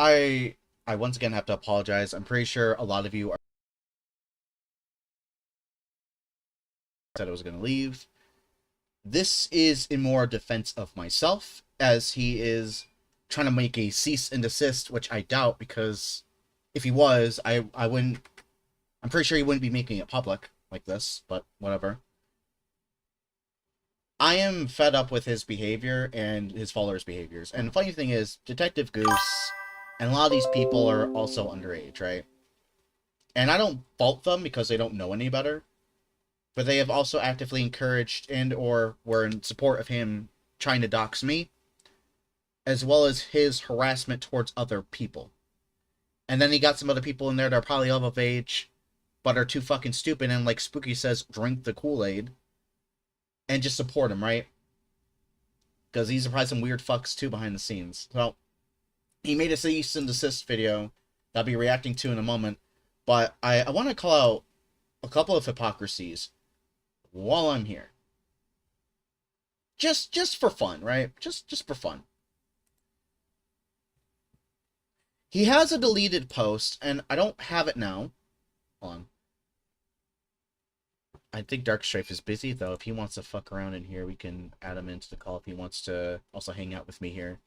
I once again have to apologize. I'm pretty sure a lot of you are said I was going to leave. This is in more defense of myself, as he is trying to make a cease and desist, which I doubt, because if he was, I wouldn't. I'm pretty sure he wouldn't be making it public like this, but whatever. I am fed up with his behavior and his followers' behaviors. And the funny thing is, Detective Goose and a lot of these people are also underage, right? And I don't fault them because they don't know any better. But they have also actively encouraged and or were in support of him trying to dox me, as well as his harassment towards other people. And then he got some other people in there that are probably of age, but are too fucking stupid and, like Spooky says, drink the Kool-Aid. And just support him, right? Because these are probably some weird fucks too behind the scenes. So, he made a cease and desist video that I'll be reacting to in a moment. But I want to call out a couple of hypocrisies while I'm here. Just for fun, right? Just for fun. He has a deleted post, and I don't have it now. Hold on. I think Darkstrife is busy, though. If he wants to fuck around in here, we can add him into the call if he wants to also hang out with me here.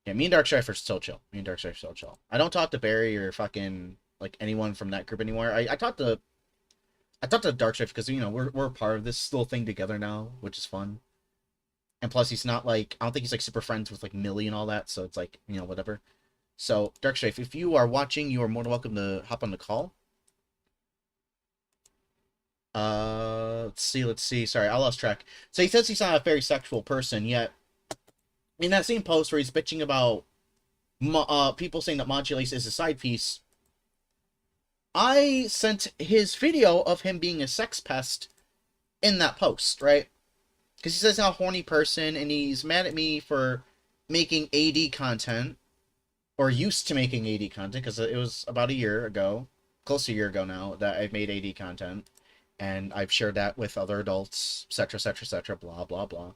Yeah, me and Darkstrife are still chill. Me and Darkstrife are still chill. I don't talk to Barry or fucking, like, anyone from that group anymore. I talked to Darkstrife because, you know, we're part of this little thing together now, which is fun. And plus, he's not, like, I don't think he's, like, super friends with, like, Millie and all that, so it's, like, you know, whatever. So, Darkstrife, if you are watching, you are more than welcome to hop on the call. Let's see. Sorry, I lost track. So he says he's not a very sexual person, yet in that same post where he's bitching about people saying that Modulus is a side piece, I sent his video of him being a sex pest in that post, right? Because he says he's a horny person, and he's mad at me for making AD content, or used to making AD content, because it was about a year ago, close to a year ago now, that I've made AD content. And I've shared that with other adults, etc., etc., etc., blah, blah, blah.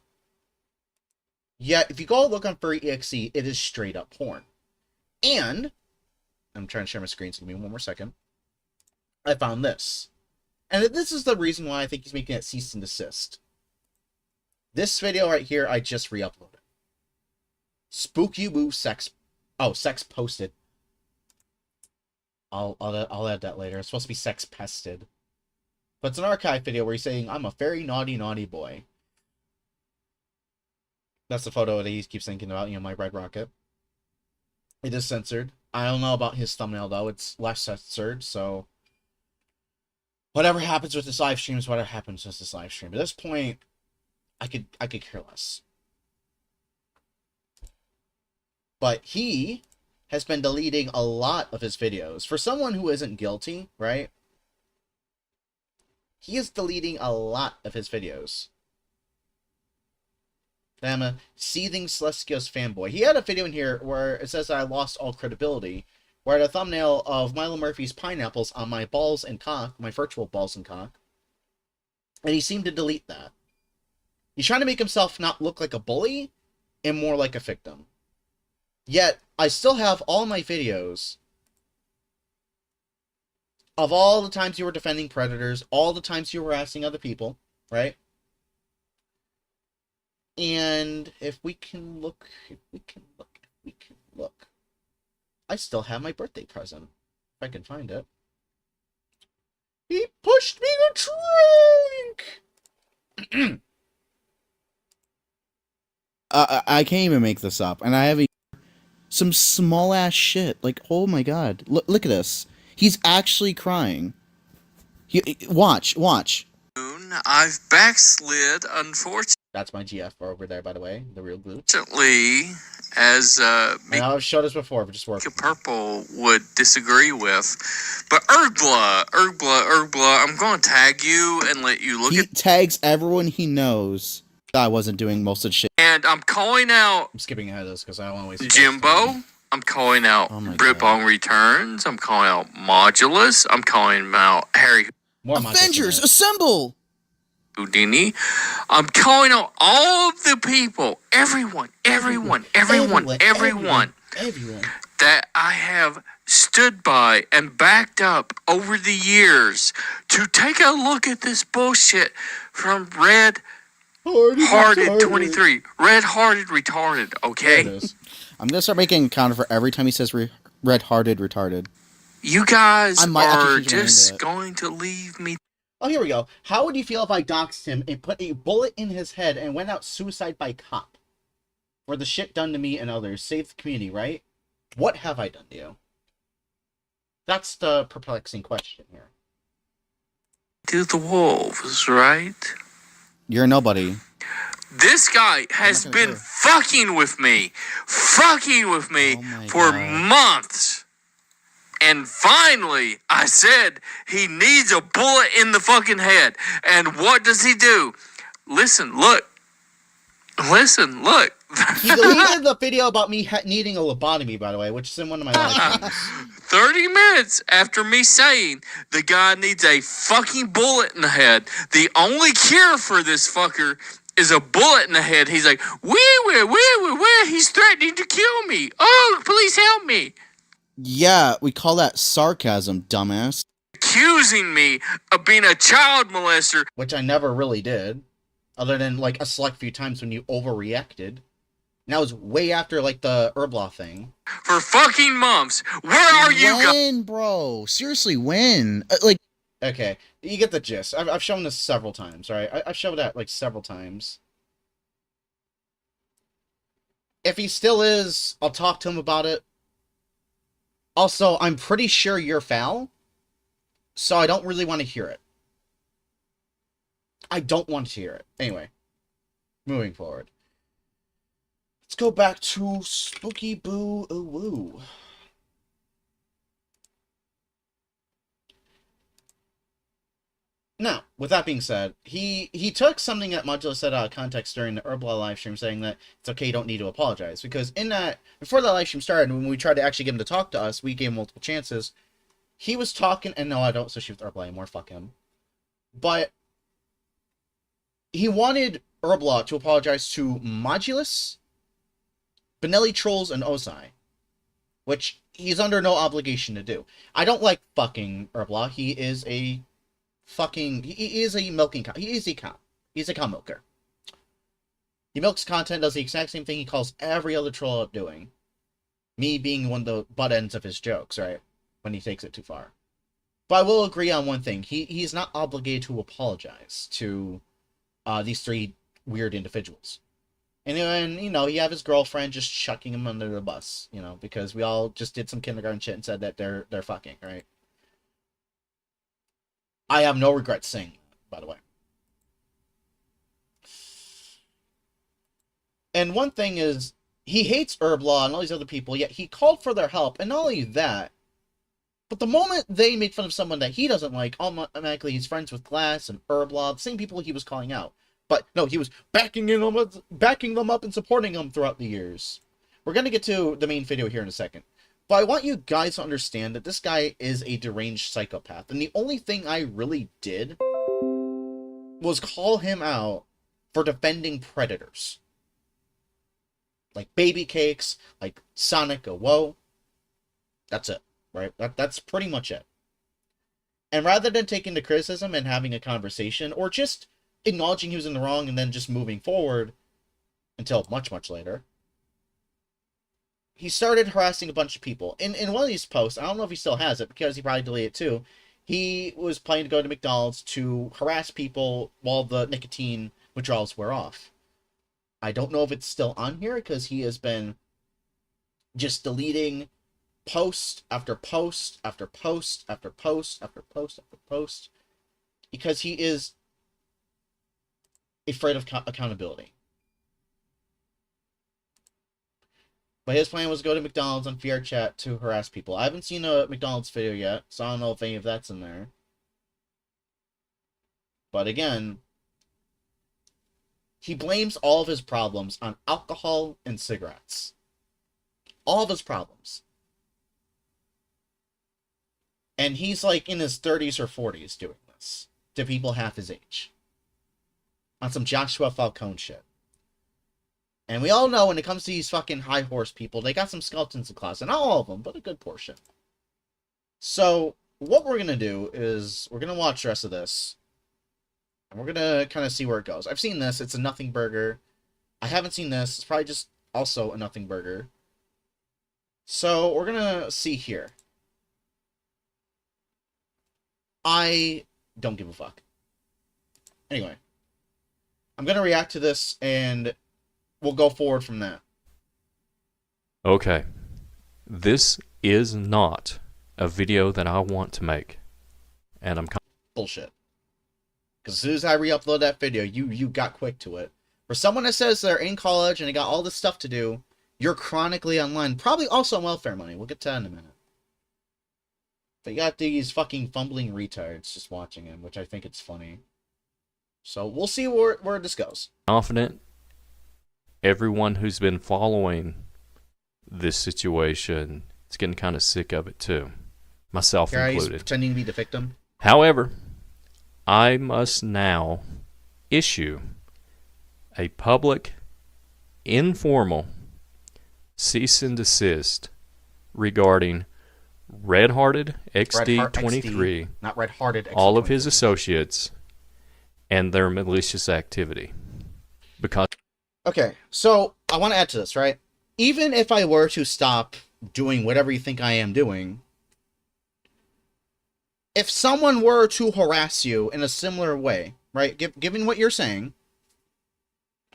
Yet, if you go look on Furry.exe, it is straight up porn. And, I'm trying to share my screen, so give me one more second. I found this. And this is the reason why I think he's making it cease and desist. This video right here, I just re-uploaded. Spooky Woo sex... Oh, sex posted. I'll add that later. It's supposed to be sex pested. But it's an archive video where he's saying, I'm a very naughty, naughty boy. That's the photo that he keeps thinking about, you know, my red rocket. It is censored. I don't know about his thumbnail, though. It's less censored, so... Whatever happens with this live stream is whatever happens with this live stream. At this point, I could care less. But he has been deleting a lot of his videos. For someone who isn't guilty, right? He is deleting a lot of his videos. I'm a seething Celestios fanboy. He had a video in here where it says I lost all credibility, where I had a thumbnail of Milo Murphy's pineapples on my balls and cock, my virtual balls and cock, and he seemed to delete that. He's trying to make himself not look like a bully, and more like a victim. Yet, I still have all my videos of all the times you were defending predators, all the times you were harassing other people, right? And if we can look, I still have my birthday present. If I can find it. He pushed me to drink! I can't even make this up, and I have some small ass shit. Like, oh my god, look at this. He's actually crying. Watch. I've backslid, unfortunately. That's my GF over there, by the way, the real glue. As I've showed this before, but just work. Purple would disagree with. But Ergbla, I'm going to tag you and let you look he tags everyone he knows. I wasn't doing most of the shit. And I'm calling out... I'm skipping ahead of this because I don't want to waste Jimbo. I'm calling out Britbong Returns. I'm calling out Modulus. I'm calling out Harry... More Avengers, assemble! Houdini. I'm calling out all of the people, everyone that I have stood by and backed up over the years to take a look at this bullshit from Red Hearted 23. Red Hearted Retarded, okay? There it is. I'm gonna start making a counter for every time he says red hearted retarded. You guys I might actually are change my name to just it. going to leave me. Oh, here we go. How would you feel if I doxed him and put a bullet in his head and went out suicide by cop? For the shit done to me and others. Save the community, right? What have I done to you? That's the perplexing question here. To the wolves, right? You're nobody. This guy has I'm not gonna been care. fucking with me Oh my for God. months. And finally, I said he needs a bullet in the fucking head. And what does he do? Listen, look. Listen, look. He deleted the video about me needing a lobotomy, by the way, which is in one of my live streams. 30 minutes after me saying the guy needs a fucking bullet in the head, the only cure for this fucker is a bullet in the head. He's like, where? He's threatening to kill me. Oh, please help me. Yeah, we call that sarcasm, dumbass. Accusing me of being a child molester. Which I never really did. Other than, like, a select few times when you overreacted. And that was way after, like, the Herblaw thing. For fucking months. Where are you guys? When, bro? Seriously, when? Like, okay, you get the gist. I've shown this several times, right? I've shown that, like, several times. If he still is, I'll talk to him about it. Also, I'm pretty sure you're foul, so I don't really want to hear it. I don't want to hear it. Anyway, moving forward. Let's go back to Spooky Boo Woo. Now, with that being said, he took something that Modulus said out of context during the Herblaw live stream, saying that it's okay, you don't need to apologize. Because in that, before that live stream started, when we tried to actually get him to talk to us, we gave him multiple chances. He was talking, and no, I don't associate with Herblaw anymore, fuck him. But he wanted Herblaw to apologize to Modulus, Benelli Trolls, and Ozai. Which he's under no obligation to do. I don't like fucking Herblaw. He is a fucking... He is a milking cow. He is a cow. He's a cow milker. He milks content, does the exact same thing he calls every other troll out doing. Me being one of the butt ends of his jokes, right? When he takes it too far. But I will agree on one thing. He's not obligated to apologize to these three weird individuals. And then, you know, you have his girlfriend just chucking him under the bus, you know, because we all just did some kindergarten shit and said that they're fucking, right? I have no regrets saying that, by the way. And one thing is, he hates Herblaw and all these other people, yet he called for their help, and not only that, but the moment they make fun of someone that he doesn't like, automatically he's friends with Glass and Herblaw, the same people he was calling out. But no, he was backing them up and supporting them throughout the years. We're going to get to the main video here in a second. But I want you guys to understand that this guy is a deranged psychopath. And the only thing I really did was call him out for defending predators. Like Baby Cakes, like Sonic Woe. That's it, right? That's pretty much it. And rather than taking the criticism and having a conversation, or just acknowledging he was in the wrong and then just moving forward until much, much later, he started harassing a bunch of people. In one of these posts, I don't know if he still has it, because he probably deleted it too, he was planning to go to McDonald's to harass people while the nicotine withdrawals wear off. I don't know if it's still on here, because he has been just deleting post after post after post after post after post after post, because he is afraid of accountability. But his plan was to go to McDonald's on VR Chat to harass people. I haven't seen a McDonald's video yet, so I don't know if any of that's in there. But again, he blames all of his problems on alcohol and cigarettes. All of his problems. And he's like in his 30s or 40s doing this to people half his age. on some Joshua Falcone shit. And we all know when it comes to these fucking high horse people, they got some skeletons in the closet. Not all of them, but a good portion. So, what we're going to do is we're going to watch the rest of this. And we're going to kind of see where it goes. I've seen this. It's a nothing burger. I haven't seen this. It's probably just also a nothing burger. So, we're going to see here. I don't give a fuck. Anyway. I'm going to react to this and we'll go forward from that. Okay. This is not a video that I want to make. And I'm bullshit. Because as soon as I re-upload that video, you got quick to it. For someone that says they're in college and they got all this stuff to do, you're chronically online. Probably also on welfare money. We'll get to that in a minute. But you got these fucking fumbling retards just watching him, which I think it's funny. So we'll see where this goes. confident everyone who's been following this situation is getting kind of sick of it too. Myself Here he's included. pretending to be the victim. However, I must now issue a public, informal cease and desist regarding Red-Hearted XD23, not Red-Hearted XD23. all of his associates, and their malicious activity. Because Okay, so I want to add to this, right? Even if I were to stop doing whatever you think I am doing, if someone were to harass you in a similar way, right? Given what you're saying,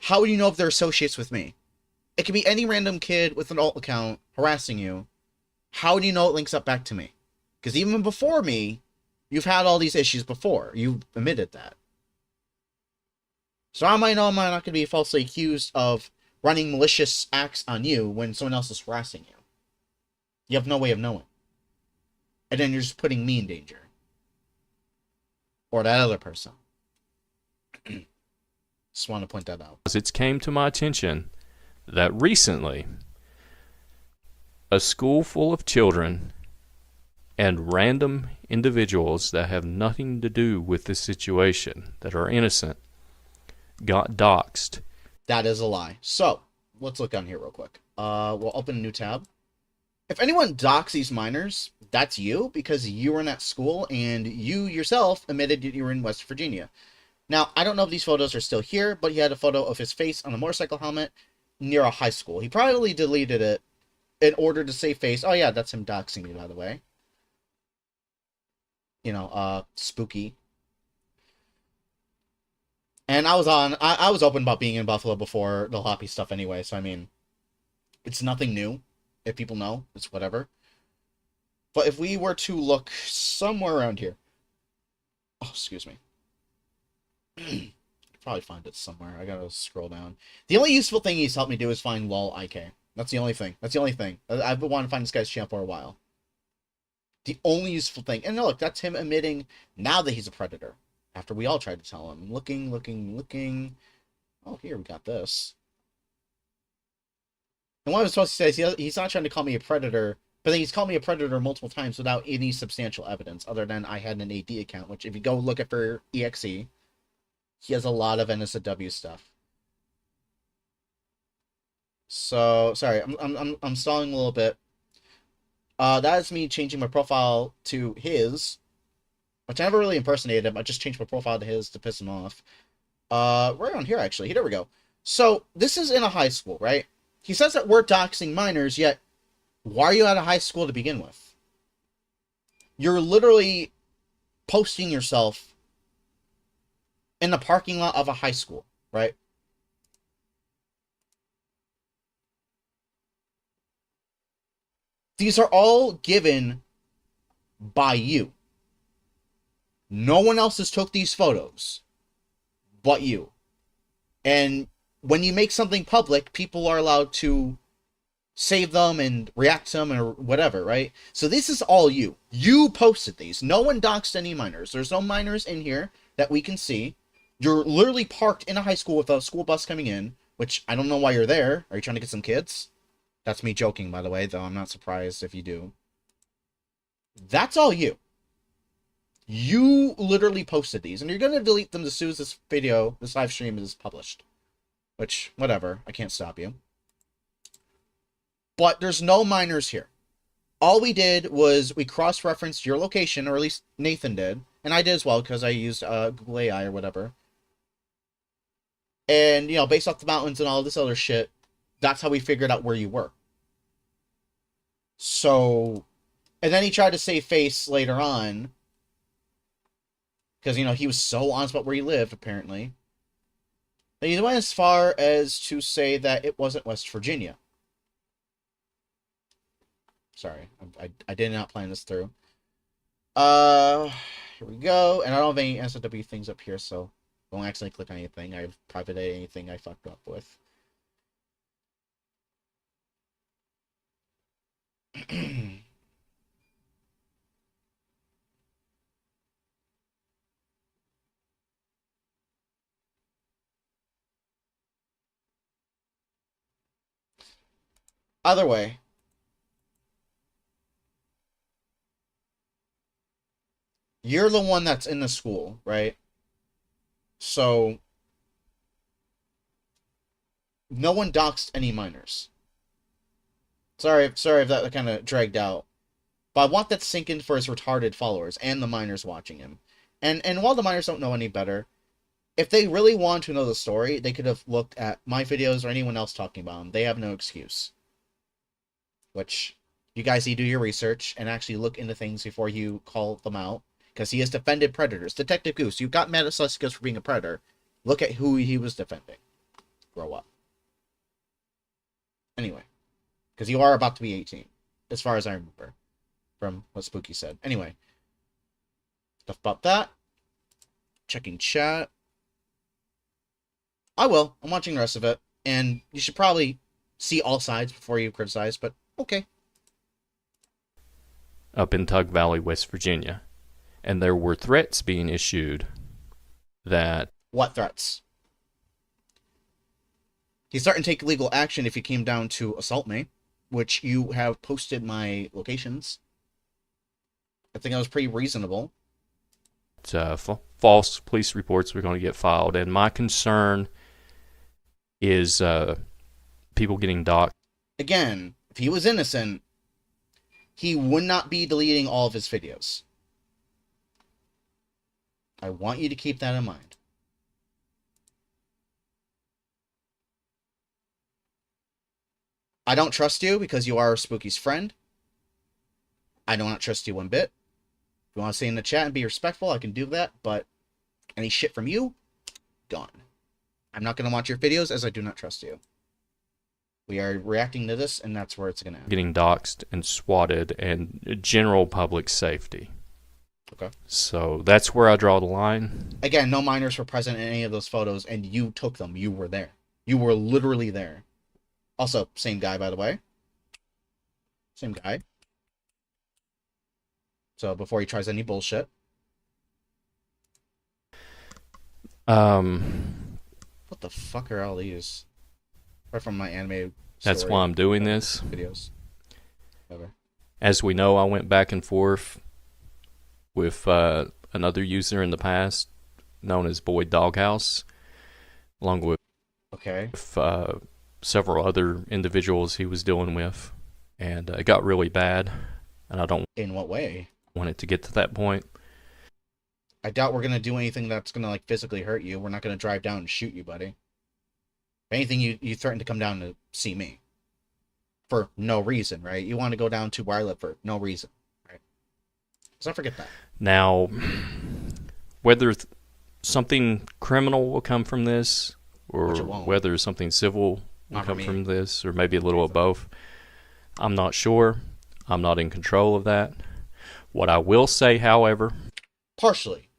how would you know if they're associates with me? It could be any random kid with an alt account harassing you. How do you know it links up back to me? Because even before me, you've had all these issues before. You admitted that. So how am I know I'm not going to be falsely accused of running malicious acts on you when someone else is harassing you? You have no way of knowing. And then you're just putting me in danger. Or that other person. Just want to point that out. it came to my attention that recently a school full of children and random individuals that have nothing to do with this situation, that are innocent, got doxxed. That is a lie. So, let's look on here real quick. We'll open a new tab. If anyone docks these minors, that's you, because you were in that school and you yourself admitted you were in West Virginia. Now, I don't know if these photos are still here, but he had a photo of his face on a motorcycle helmet near a high school. He probably deleted it in order to save face. Oh yeah, that's him doxing me, by the way. You know, spooky. And I was open about being in Buffalo before the Hoppy stuff anyway, so I mean, it's nothing new. If people know, it's whatever. But if we were to look somewhere around here. Oh, excuse me. Probably find it somewhere. I gotta scroll down. The only useful thing he's helped me do is find lol IK. That's the only thing. That's the only thing. I've been wanting to find this guy's channel for a while. The only useful thing. And look, that's him admitting now that he's a predator. After we all tried to tell him. Looking. Oh, here we got this. And what I was supposed to say is he's not trying to call me a predator, but then he's called me a predator multiple times without any substantial evidence, other than I had an AD account, which if you go look at for EXE, he has a lot of NSW stuff. So, sorry, I'm stalling a little bit. That is me changing my profile to his, which I never really impersonated him. I just changed my profile to his to piss him off. Right on here, actually. There we go. So, this is in a high school, right? He says that we're doxing minors, yet why are you at a high school to begin with? You're literally posting yourself in the parking lot of a high school, right? These are all given by you. No one else has took these photos but you. And when you make something public, people are allowed to save them and react to them or whatever, right? So this is all you. You posted these. No one doxed any minors. There's no minors in here that we can see. You're literally parked in a high school with a school bus coming in, which I don't know why you're there. Are you trying to get some kids? That's me joking, by the way, though I'm not surprised if you do. That's all you. You literally posted these, and you're gonna delete them as soon as this video, this live stream is published. Which, whatever, I can't stop you. But there's no minors here. All we did was we cross-referenced your location, or at least Nathan did, and I did as well because I used Google AI or whatever. And, you know, based off the mountains and all this other shit, that's how we figured out where you were. So, and then he tried to save face later on, because, you know, he was so honest about where he lived, apparently. And he went as far as to say that it wasn't West Virginia. Sorry, I did not plan this through. Here we go. And I don't have any SW things up here, so don't accidentally click on anything. I've privated anything I fucked up with. Either way, you're the one that's in the school, right? So, no one doxed any minors. Sorry if that kind of dragged out. But I want that to sink in for his retarded followers and the minors watching him. And while the minors don't know any better, if they really want to know the story, they could have looked at my videos or anyone else talking about him. They have no excuse. Which, you guys need to do your research and actually look into things before you call them out. Because he has defended predators. Detective Goose, you got mad at Celestius for being a predator. Look at who he was defending. Grow up. Anyway. Because you are about to be 18. As far as I remember. From what Spooky said. Anyway. Stuff about that. Checking chat. I will. I'm watching the rest of it. And you should probably see all sides before you criticize. But, okay. Up in Tug Valley, West Virginia. And there were threats being issued that... What threats? He's starting to take legal action if he came down to assault me, which you have posted my locations. I think that was pretty reasonable. False police reports were going to get filed, and my concern is people getting doxxed. Again, if he was innocent, he would not be deleting all of his videos. I want you to keep that in mind. I don't trust you because you are Spooky's friend. I do not trust you one bit. If you want to stay in the chat and be respectful, I can do that, but any shit from you, gone. I'm not going to watch your videos as I do not trust you. We are reacting to this, and that's where it's going to end. Getting doxxed and swatted and general public safety. Okay. So that's where I draw the line. Again, no minors were present in any of those photos, and you took them. You were there. You were literally there. Also, same guy, by the way. Same guy. So, before he tries any bullshit. What the fuck are all these? Apart from my anime That's story why I'm doing this. videos. Whatever. As we know, I went back and forth with another user in the past known as Boyd Doghouse, along with Okay. several other individuals he was dealing with, and it got really bad, and I don't In what way? want it to get to that point. I doubt we're gonna do anything that's gonna like physically hurt you. We're not gonna drive down and shoot you, buddy. If anything, you threaten to come down to see me. For no reason, right? You want to go down to where I live for no reason, right? So don't forget that. Now, whether something criminal will come from this, or Which it won't. whether something civil will Not for come me. from this, or maybe a little of both, I'm not sure. I'm not in control of that. What I will say, however, Partially.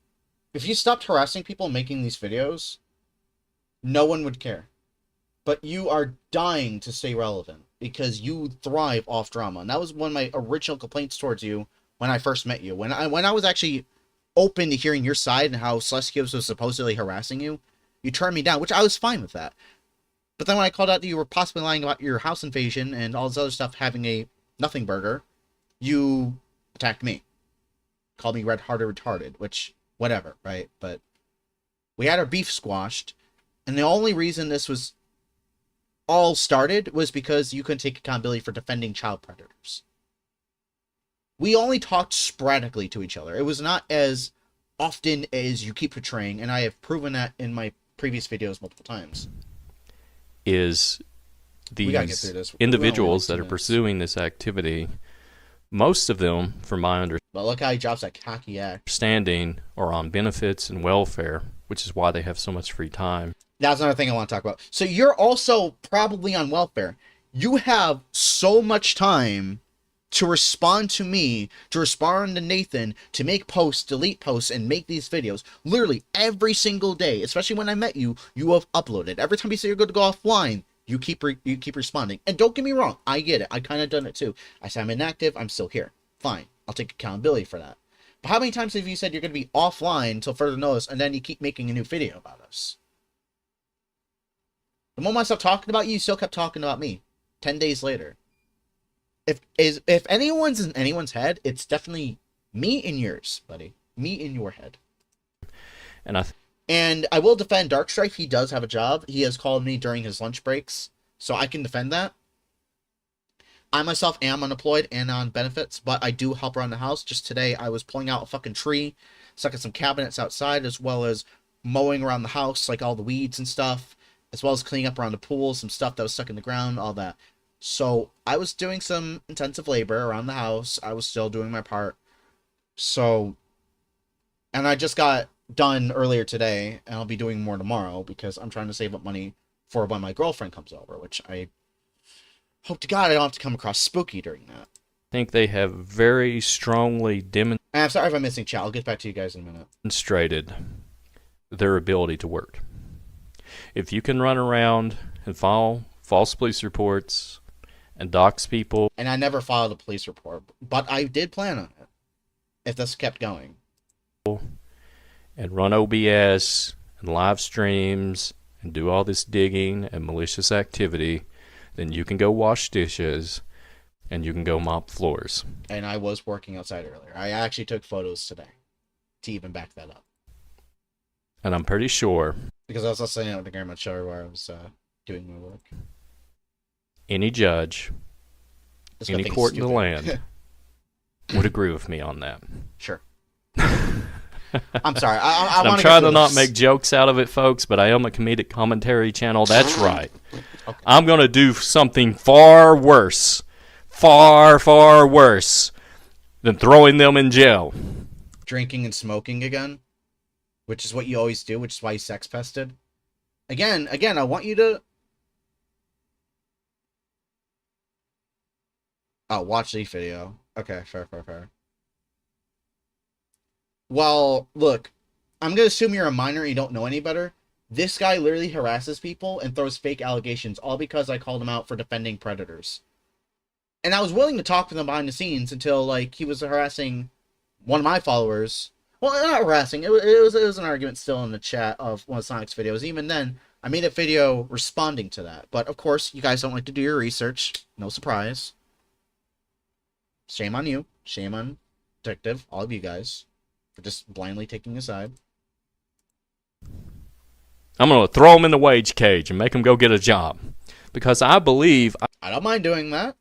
If you stopped harassing people making these videos, no one would care. But you are dying to stay relevant because you thrive off drama. And that was one of my original complaints towards you when I first met you. When I was actually open to hearing your side and how Celestius was supposedly harassing you, you turned me down, which I was fine with that. But then when I called out that you were possibly lying about your house invasion and all this other stuff having a nothing burger, you attacked me. called me red-hearted retarded, which, whatever, right? But we had our beef squashed, and the only reason this was all started was because you couldn't take accountability for defending child predators. We only talked sporadically to each other. It was not as often as you keep portraying, and I have proven that in my previous videos multiple times. Is We gotta get these through this. individuals We're that only are 2 minutes. pursuing this activity, most of them, from my But look how he drops that cocky act. understanding, are on benefits and welfare, which is why they have so much free time. That's another thing I want to talk about. So you're also probably on welfare. You have so much time to respond to me, to respond to Nathan, to make posts, delete posts, and make these videos. Literally every single day, especially when I met you, you have uploaded. Every time you say you're going to go offline, you keep responding. And don't get me wrong, I get it. I kind of done it too. I say I'm inactive, I'm still here. Fine, I'll take accountability for that. But how many times have you said you're going to be offline until further notice, and then you keep making a new video about us? The moment I stopped talking about you, you still kept talking about me. 10 days later. If anyone's in anyone's head, it's definitely me in yours, buddy. Me in your head. And And I will defend Darkstrife. He does have a job. He has called me during his lunch breaks, so I can defend that. I myself am unemployed and on benefits, but I do help around the house. Just today, I was pulling out a fucking tree, sucking some cabinets outside, as well as mowing around the house, like all the weeds and stuff, as well as cleaning up around the pool, some stuff that was stuck in the ground, all that. So I was doing some intensive labor around the house. I was still doing my part. So, and I just got done earlier today, and I'll be doing more tomorrow because I'm trying to save up money for when my girlfriend comes over, which I hope to God I don't have to come across spooky during that. think they have very strongly And I'm sorry if I'm missing chat. I'll get back to you guys in a minute. demonstrated their ability to work. If you can run around and file false police reports and dox people, And I never filed a police report, but I did plan on it if this kept going. and run OBS and live streams and do all this digging and malicious activity, then you can go wash dishes and you can go mop floors. And I was working outside earlier. I actually took photos today to even back that up. And I'm pretty sure Because I was listening to the Grandma Show where I was doing my work. any judge, This guy any thinks court in the stupid. land would agree with me on that. Sure. I'm sorry. I And I'm want trying to not make jokes out of it, folks, but I am a comedic commentary channel. That's right. Okay. I'm going to do something far worse, far, far worse than throwing them in jail. Drinking and smoking again, which is what you always do, which is why you sex pested. Again, I want you to... Oh, watch the video. Okay, fair. Well, look, I'm going to assume you're a minor and you don't know any better. This guy literally harasses people and throws fake allegations, all because I called him out for defending predators. And I was willing to talk with him behind the scenes until, like, he was harassing one of my followers. Well, not harassing. It was an argument still in the chat of one of Sonic's videos. Even then, I made a video responding to that. But, of course, you guys don't like to do your research. No surprise. Shame on you. Shame on Detective. All of you guys. For just blindly taking a side. I'm going to throw them in the wage cage and make them go get a job. Because I believe... I don't mind doing that.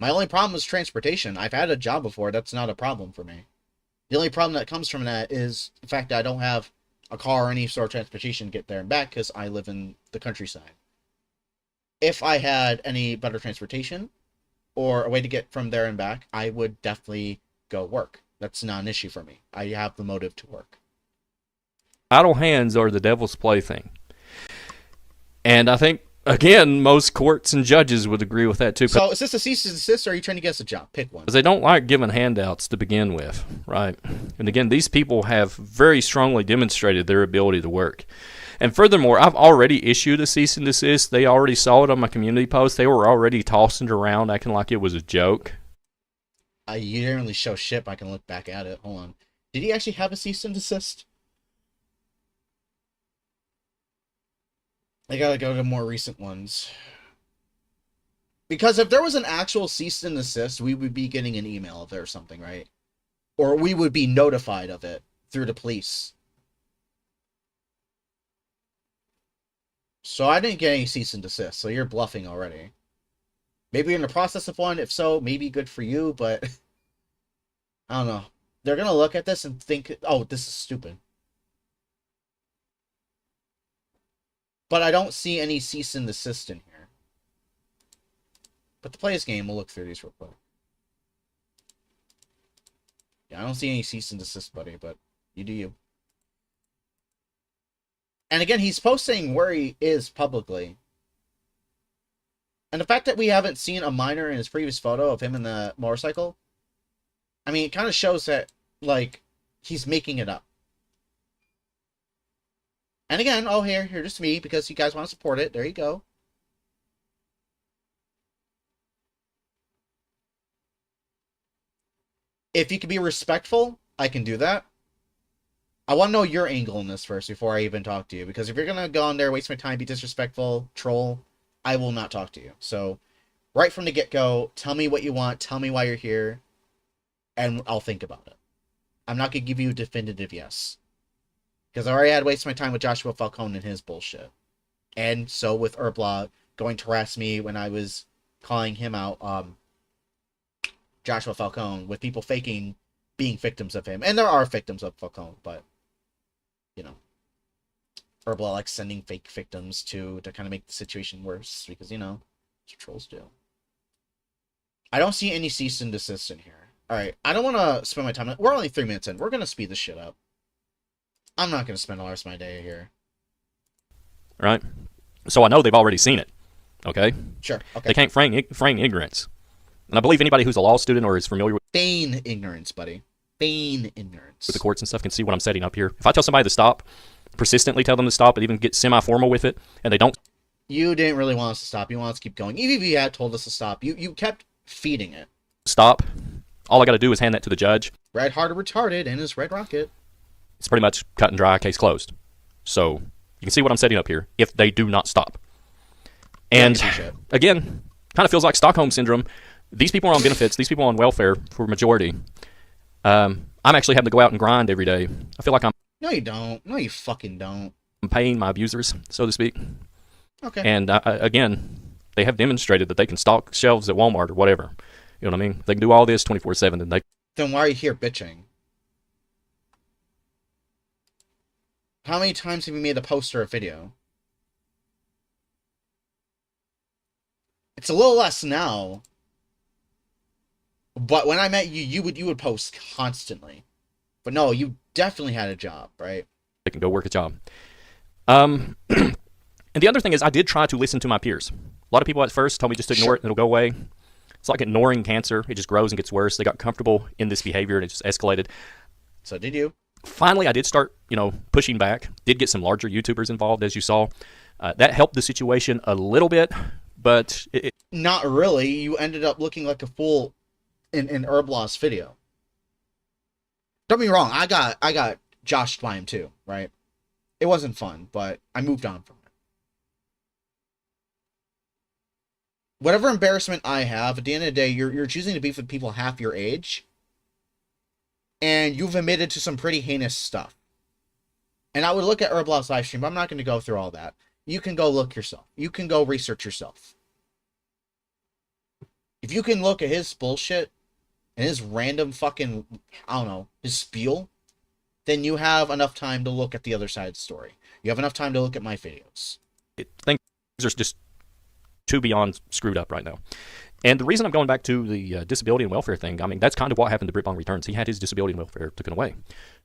My only problem is transportation. I've had a job before. That's not a problem for me. The only problem that comes from that is the fact that I don't have a car or any sort of transportation to get there and back because I live in the countryside. If I had any better transportation or a way to get from there and back, I would definitely go work. That's not an issue for me. I have the motive to work. idle hands are the devil's plaything. And I think, again, most courts and judges would agree with that too. So is this a cease and desist or are you trying to get us a job? Pick one. Because they don't like giving handouts to begin with, right? And again, these people have very strongly demonstrated their ability to work. And furthermore, I've already issued a cease and desist. They already saw it on my community post. They were already tossing it around, acting like it was a joke. You didn't really show shit, but I can look back at it. Hold on. Did he actually have a cease and desist? I gotta go to more recent ones. Because if there was an actual cease and desist, we would be getting an email if there was something, right? or we would be notified of it through the police. So I didn't get any cease and desist, so you're bluffing already. Maybe you're in the process of one. If so, maybe good for you, but I don't know. They're going to look at this and think, oh, this is stupid. But I don't see any cease and desist in here. But the Plays game, we'll look through these real quick. Yeah, I don't see any cease and desist, buddy, but you do you. And again, he's posting where he is publicly. And the fact that we haven't seen a minor in his previous photo of him in the motorcycle, I mean, it kind of shows that, like, he's making it up. And again, oh, here, just me, because you guys want to support it. There you go. If you can be respectful, I can do that. I want to know your angle in this first before I even talk to you. Because if you're going to go on there, waste my time, be disrespectful, troll, I will not talk to you. So, right from the get-go, tell me what you want, tell me why you're here, and I'll think about it. I'm not going to give you a definitive yes. Because I already had to waste my time with Joshua Falcone and his bullshit. And so with Herblaw going to harass me when I was calling him out, Joshua Falcone, with people faking being victims of him. And there are victims of Falcone, but, you know, Herblaw likes sending fake victims to kind of make the situation worse, because, you know, that's what trolls do. I don't see any cease and desist in here. Alright, I don't want to spend my time. We're only 3 minutes in. We're going to speed this shit up. I'm not going to spend the rest of my day here. Right? So I know they've already seen it. Okay? Sure. Okay. They can't feign ignorance. And I believe anybody who's a law student or is familiar with Feign ignorance, buddy. Feign ignorance. the courts and stuff can see what I'm setting up here. If I tell somebody to stop, persistently tell them to stop, and even get semi-formal with it, and they don't You didn't really want us to stop. You want us to keep going. Even if you had told us to stop, you kept feeding it. stop, all I got to do is hand that to the judge. Red Heart Retarded and his Red Rocket. It's pretty much cut and dry, case closed. So you can see what I'm setting up here if they do not stop. And again, kind of feels like Stockholm Syndrome. These people are on benefits. These people are on welfare for majority. I'm actually having to go out and grind every day. I feel like I'm No, you don't. No, you fucking don't. paying my abusers, so to speak. Okay. And again, they have demonstrated that they can stock shelves at Walmart or whatever. You know what I mean? They can do all this 24/7, and they Then why are you here bitching? How many times have you made a poster or video? It's a little less now. But when I met you, you would post constantly. But no, you definitely had a job, right? can go work a job. And the other thing is, I did try to listen to my peers. A lot of people at first told me just to ignore it and it'll go away. It's like ignoring cancer. It just grows and gets worse. They got comfortable in this behavior and it just escalated. So did you. Finally, I did start, pushing back. Did get some larger YouTubers involved, as you saw. That helped the situation a little bit, but Not really. You ended up looking like a fool in Herblaw's video. Don't get me wrong, I got joshed by him too, right? It wasn't fun, but I moved on from it. Whatever embarrassment I have, at the end of the day, you're choosing to beef with people half your age, and you've admitted to some pretty heinous stuff. And I would look at Herblaw's live stream, but I'm not going to go through all that. You can go look yourself. You can go research yourself. If you can look at his bullshit and his random fucking, I don't know, his spiel, then you have enough time to look at the other side of the story. You have enough time to look at my videos. things are just too beyond screwed up right now. And the reason I'm going back to the disability and welfare thing, I mean, that's kind of what happened to Britbong Returns. He had his disability and welfare taken away.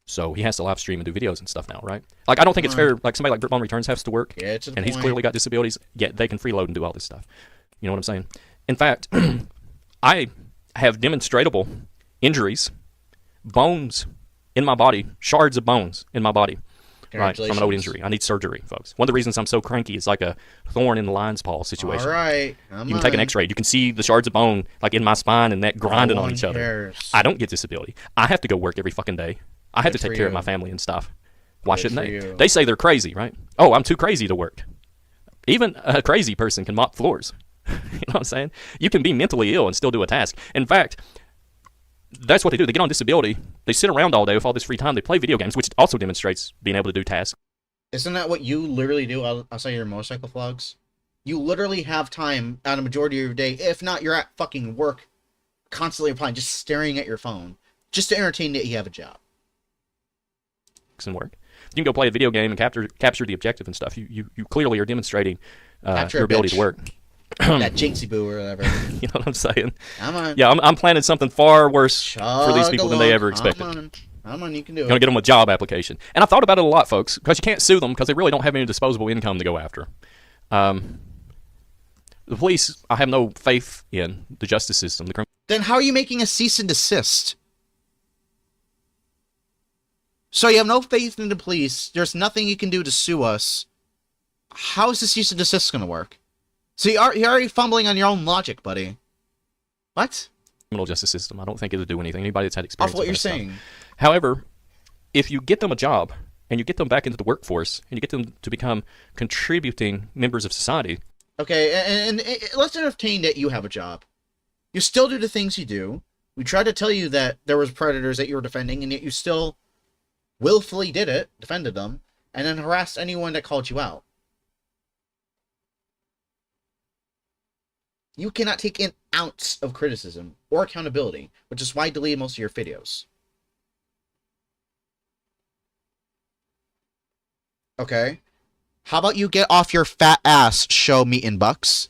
So he has to live stream and do videos and stuff now, right? Like, I don't think it's fair, like, somebody like Britbong Returns has to work, Yeah, to the and he's point. clearly got disabilities, yet they can freeload and do all this stuff. You know what I'm saying? In fact, I have demonstrable injuries, bones in my body, shards of bones in my body. Right, from an old injury. I need surgery, folks. One of the reasons I'm so cranky is like a thorn in the lion's paw situation. All right. You can take an x-ray. You can see the shards of bone like in my spine and neck grinding on each other. I don't get disability. I have to go work every fucking day. I have to take care of my family and stuff. Why shouldn't they? They say they're crazy, right? Oh, I'm too crazy to work. Even a crazy person can mop floors. You know what I'm saying? You can be mentally ill and still do a task. In fact, that's what they do. They get on disability. They sit around all day with all this free time. They play video games, which also demonstrates being able to do tasks. Isn't that what you literally do outside your motorcycle vlogs? You literally have time out of a majority of your day, if not you're at fucking work, constantly applying, just staring at your phone, just to entertain that you have a job. And work. You can go play a video game and capture the objective and stuff. You clearly are demonstrating your ability to work. That Jinxie Boo or whatever. You know what I'm saying? Come on. Yeah, I'm planning something far worse for these people than they ever expected. Come on, you can do it. Gonna get them a job application. And I've thought about it a lot, folks, because you can't sue them because they really don't have any disposable income to go after. The police, I have no faith in the justice system. Then how are you making a cease and desist? So you have no faith in the police. There's nothing you can do to sue us. How is the cease and desist going to work? So you're already fumbling on your own logic, buddy. What? Criminal justice system. I don't think it'll do anything. Anybody that's had experience Off what with you're that stuff. saying. However, if you get them a job and you get them back into the workforce and you get them to become contributing members of society. Okay, and let's entertain that you have a job. You still do the things you do. We tried to tell you that there was predators that you were defending, and yet you still willfully did it, defended them, and then harassed anyone that called you out. You cannot take an ounce of criticism or accountability, which is why I deleted most of your videos. Okay? How about you get off your fat ass, show Meat and Bucks?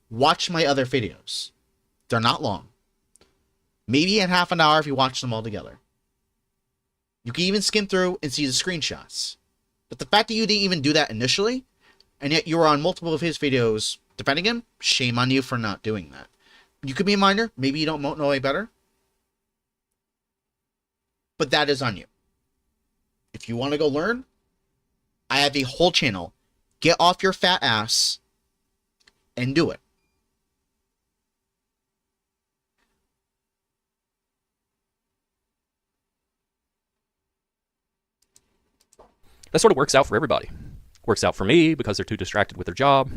Watch my other videos. They're not long. Maybe in half an hour if you watch them all together. You can even skim through and see the screenshots. But the fact that you didn't even do that initially, and yet you were on multiple of his videos defending him, shame on you for not doing that. You could be a minor, maybe you don't know any better, but that is on you. If you want to go learn, I have a whole channel. Get off your fat ass and do it. That sort of works out for everybody. Works out for me because they're too distracted with their job,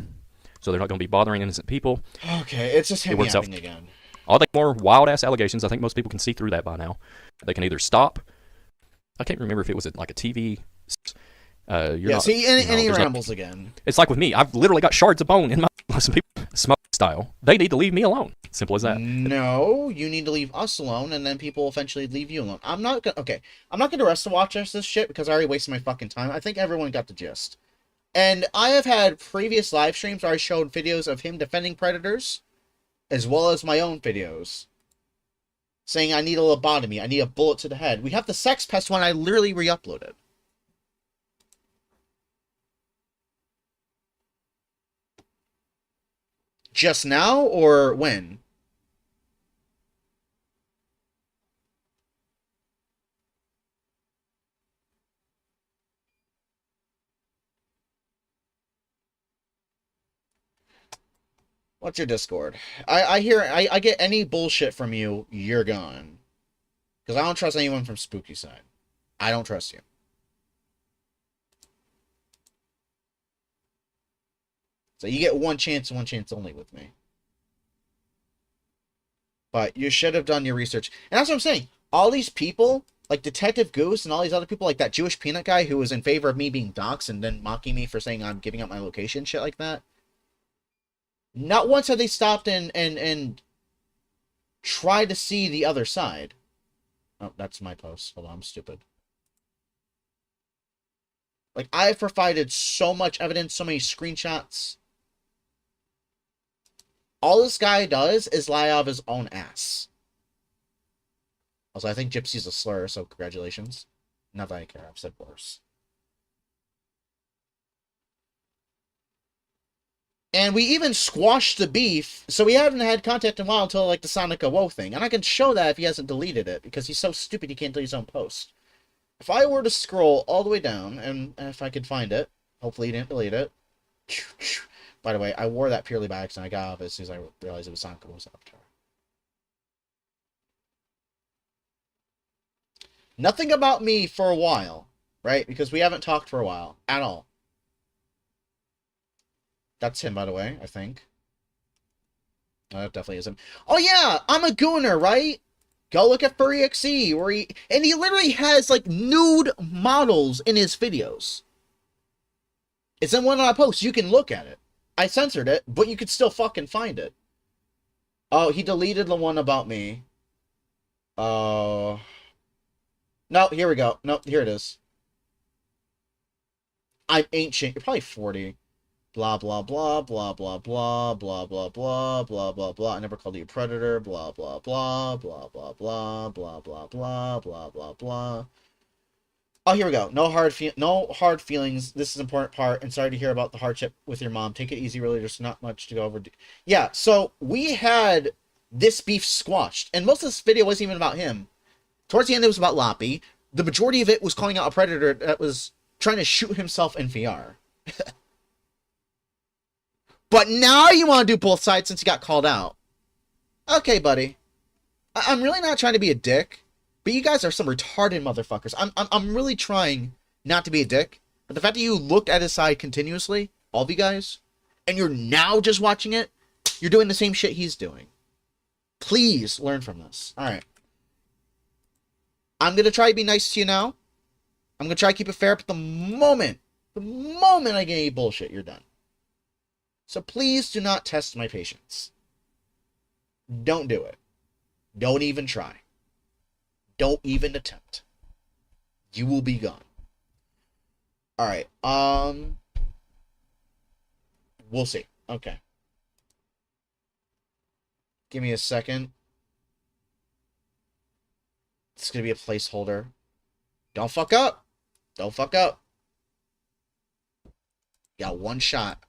so they're not going to be bothering innocent people. Okay, it's just him works out again. All the more wild-ass allegations, I think most people can see through that by now. They can either stop. I can't remember if it was like a TV. He rambles again. It's like with me. I've literally got shards of bone in my some people smoke style. They need to leave me alone. Simple as that. No, you need to leave us alone, and then people will eventually leave you alone. I'm not gonna rest to watch this shit because I already wasted my fucking time. I think everyone got the gist. And I have had previous live streams where I showed videos of him defending predators, as well as my own videos, saying I need a lobotomy, I need a bullet to the head. We have the sex pest one I literally re-uploaded. Just now, or when? What's your Discord? I get any bullshit from you, you're gone. Because I don't trust anyone from Spooky Side. I don't trust you. So you get one chance and one chance only with me. But you should have done your research. And that's what I'm saying. All these people, like Detective Goose and all these other people, like that Jewish peanut guy who was in favor of me being doxxed and then mocking me for saying I'm giving up my location, shit like that. Not once have they stopped and tried to see the other side. Oh, that's my post. Hold on, I'm stupid. Like, I've provided so much evidence, so many screenshots. All this guy does is lie out of his own ass. Also, I think gypsy's a slur, so congratulations. Not that I care, I've said worse. And we even squashed the beef, so we haven't had contact in a while until, like, the Sonica Woe thing. And I can show that if he hasn't deleted it, because he's so stupid he can't delete his own post. If I were to scroll all the way down, and if I could find it, hopefully he didn't delete it. By the way, I wore that purely by accident. I got off as soon as I realized it was Sonica Woe's avatar. Nothing about me for a while, right? Because we haven't talked for a while, at all. That's him, by the way, I think. No, that definitely is him. Oh, yeah! I'm a gooner, right? Go look at Furry XE, where he literally has like nude models in his videos. It's in one of my posts. You can look at it. I censored it, but you could still fucking find it. Oh, he deleted the one about me. Oh. No, here we go. No, here it is. I'm ancient. You're probably 40. Blah, blah, blah, blah, blah, blah, blah, blah, blah, blah, blah, blah. I never called you a predator. Blah, blah, blah, blah, blah, blah, blah, blah, blah, blah, blah, blah. Oh, here we go. No hard feelings. This is an important part. And sorry to hear about the hardship with your mom. Take it easy, really. There's not much to go over. Yeah, so we had this beef squashed. And most of this video wasn't even about him. Towards the end, it was about Loppy. The majority of it was calling out a predator that was trying to shoot himself in VR. But now you want to do both sides since you got called out. Okay, buddy. I'm really not trying to be a dick, but you guys are some retarded motherfuckers. I'm really trying not to be a dick, but the fact that you looked at his side continuously, all of you guys, and you're now just watching it, you're doing the same shit he's doing. Please learn from this. Alright. I'm going to try to be nice to you now. I'm going to try to keep it fair, but the moment I get any bullshit, you're done. So please do not test my patience. Don't do it. Don't even try. Don't even attempt. You will be gone. Alright, we'll see. Okay. Give me a second. It's gonna be a placeholder. Don't fuck up. Don't fuck up. You got one shot.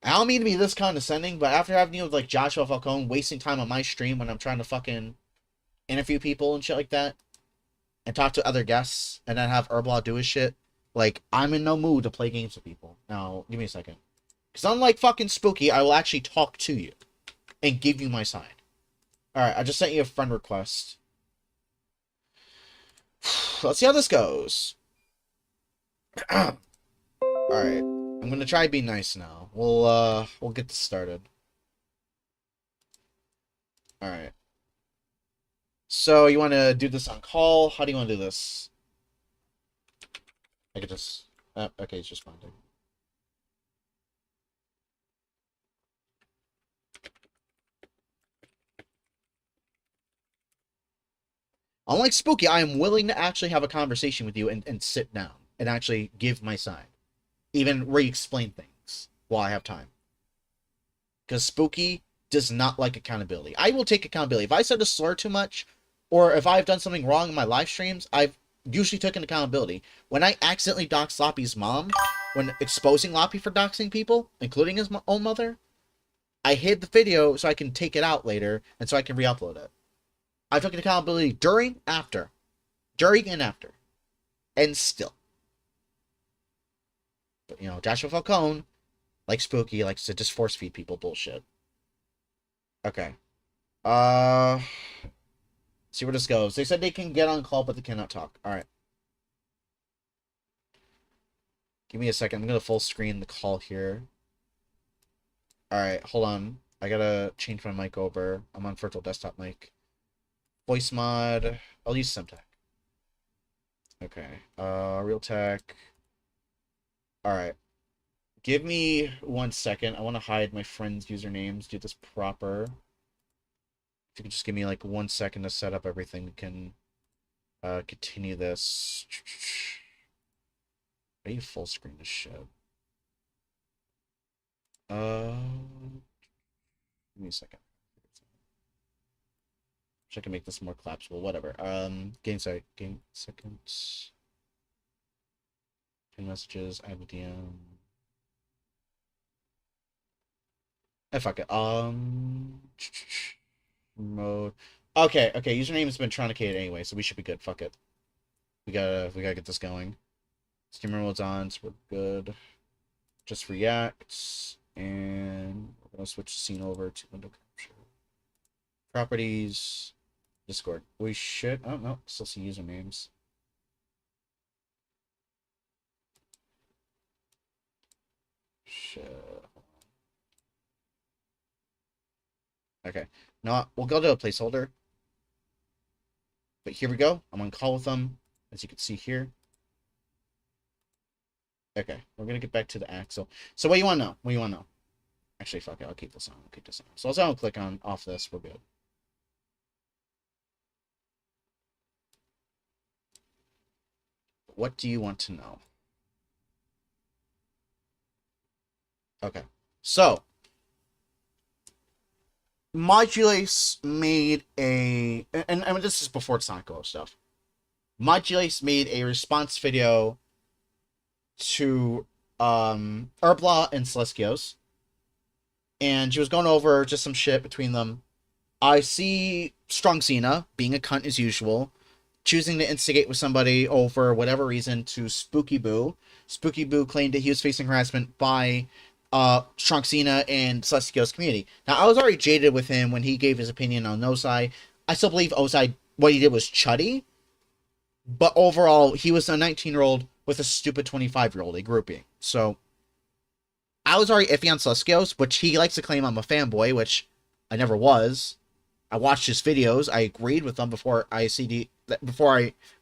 I don't mean to be this condescending, but after having you with like Joshua Falcone wasting time on my stream when I'm trying to fucking interview people and shit like that, and talk to other guests, and then have Herblaw do his shit, like, I'm in no mood to play games with people. Now, give me a second. Because unlike fucking Spooky, I will actually talk to you and give you my side. Alright, I just sent you a friend request. Let's see how this goes. Alright. I'm gonna try to be nice now. We'll get this started. Alright. So, you want to do this on call? How do you want to do this? I could just... okay, it's just responding. Unlike Spooky, I am willing to actually have a conversation with you and sit down and actually give my side. Even re-explain things while I have time. Because Spooky does not like accountability. I will take accountability. If I said a slur too much, or if I've done something wrong in my live streams, I've usually taken accountability. When I accidentally doxed Loppy's mom, when exposing Loppy for doxing people, including his own mother, I hid the video so I can take it out later, and so I can re-upload it. I've taken accountability during, after. During and after. And still. But, you know, Joshua Falcone, like Spooky, likes to just force feed people bullshit. Okay. See where this goes. They said they can get on call, but they cannot talk. Alright. Give me a second. I'm gonna full screen the call here. Alright, hold on. I gotta change my mic over. I'm on virtual desktop mic. Voice mod. I'll use Semtech. Okay. Realtek. Alright. Give me 1 second. I want to hide my friends' usernames. Do this proper. If you could just give me like 1 second to set up everything, we can continue this. Are you full screen this shit? Give me a second. I can make this more collapsible. Whatever. Game seconds. Pin messages. IBDM. Fuck it. Mode. Okay. Username has been truncated anyway, so we should be good. Fuck it. We gotta get this going. Steamer mode's on, so we're good. Just react, and we're gonna switch the scene over to window capture. Properties. Discord. We should. Oh no, still see usernames. Shit. Okay. No, we'll go to a placeholder. But here we go. I'm on call with them, as you can see here. Okay, we're gonna get back to the Axel. So what do you want to know? What do you want to know? Actually, fuck it. I'll keep this on. I'll keep this on. So as I'll click on off this, we're good. What do you want to know? Okay. So Modulace made a, and I mean this is before Sonic stuff. Modulace made a response video to Herbla and Celestios, and she was going over just some shit between them. I see Strong Cena being a cunt as usual, choosing to instigate with somebody over whatever reason to Spooky Boo. Spooky Boo claimed that he was facing harassment by Strong Cena and Celestios community. Now, I was already jaded with him when he gave his opinion on Ozai. I still believe Ozai, what he did was chuddy, but overall, he was a 19-year-old with a stupid 25-year-old, a groupie. So, I was already iffy on Celestios, which he likes to claim I'm a fanboy, which I never was. I watched his videos. I agreed with them before I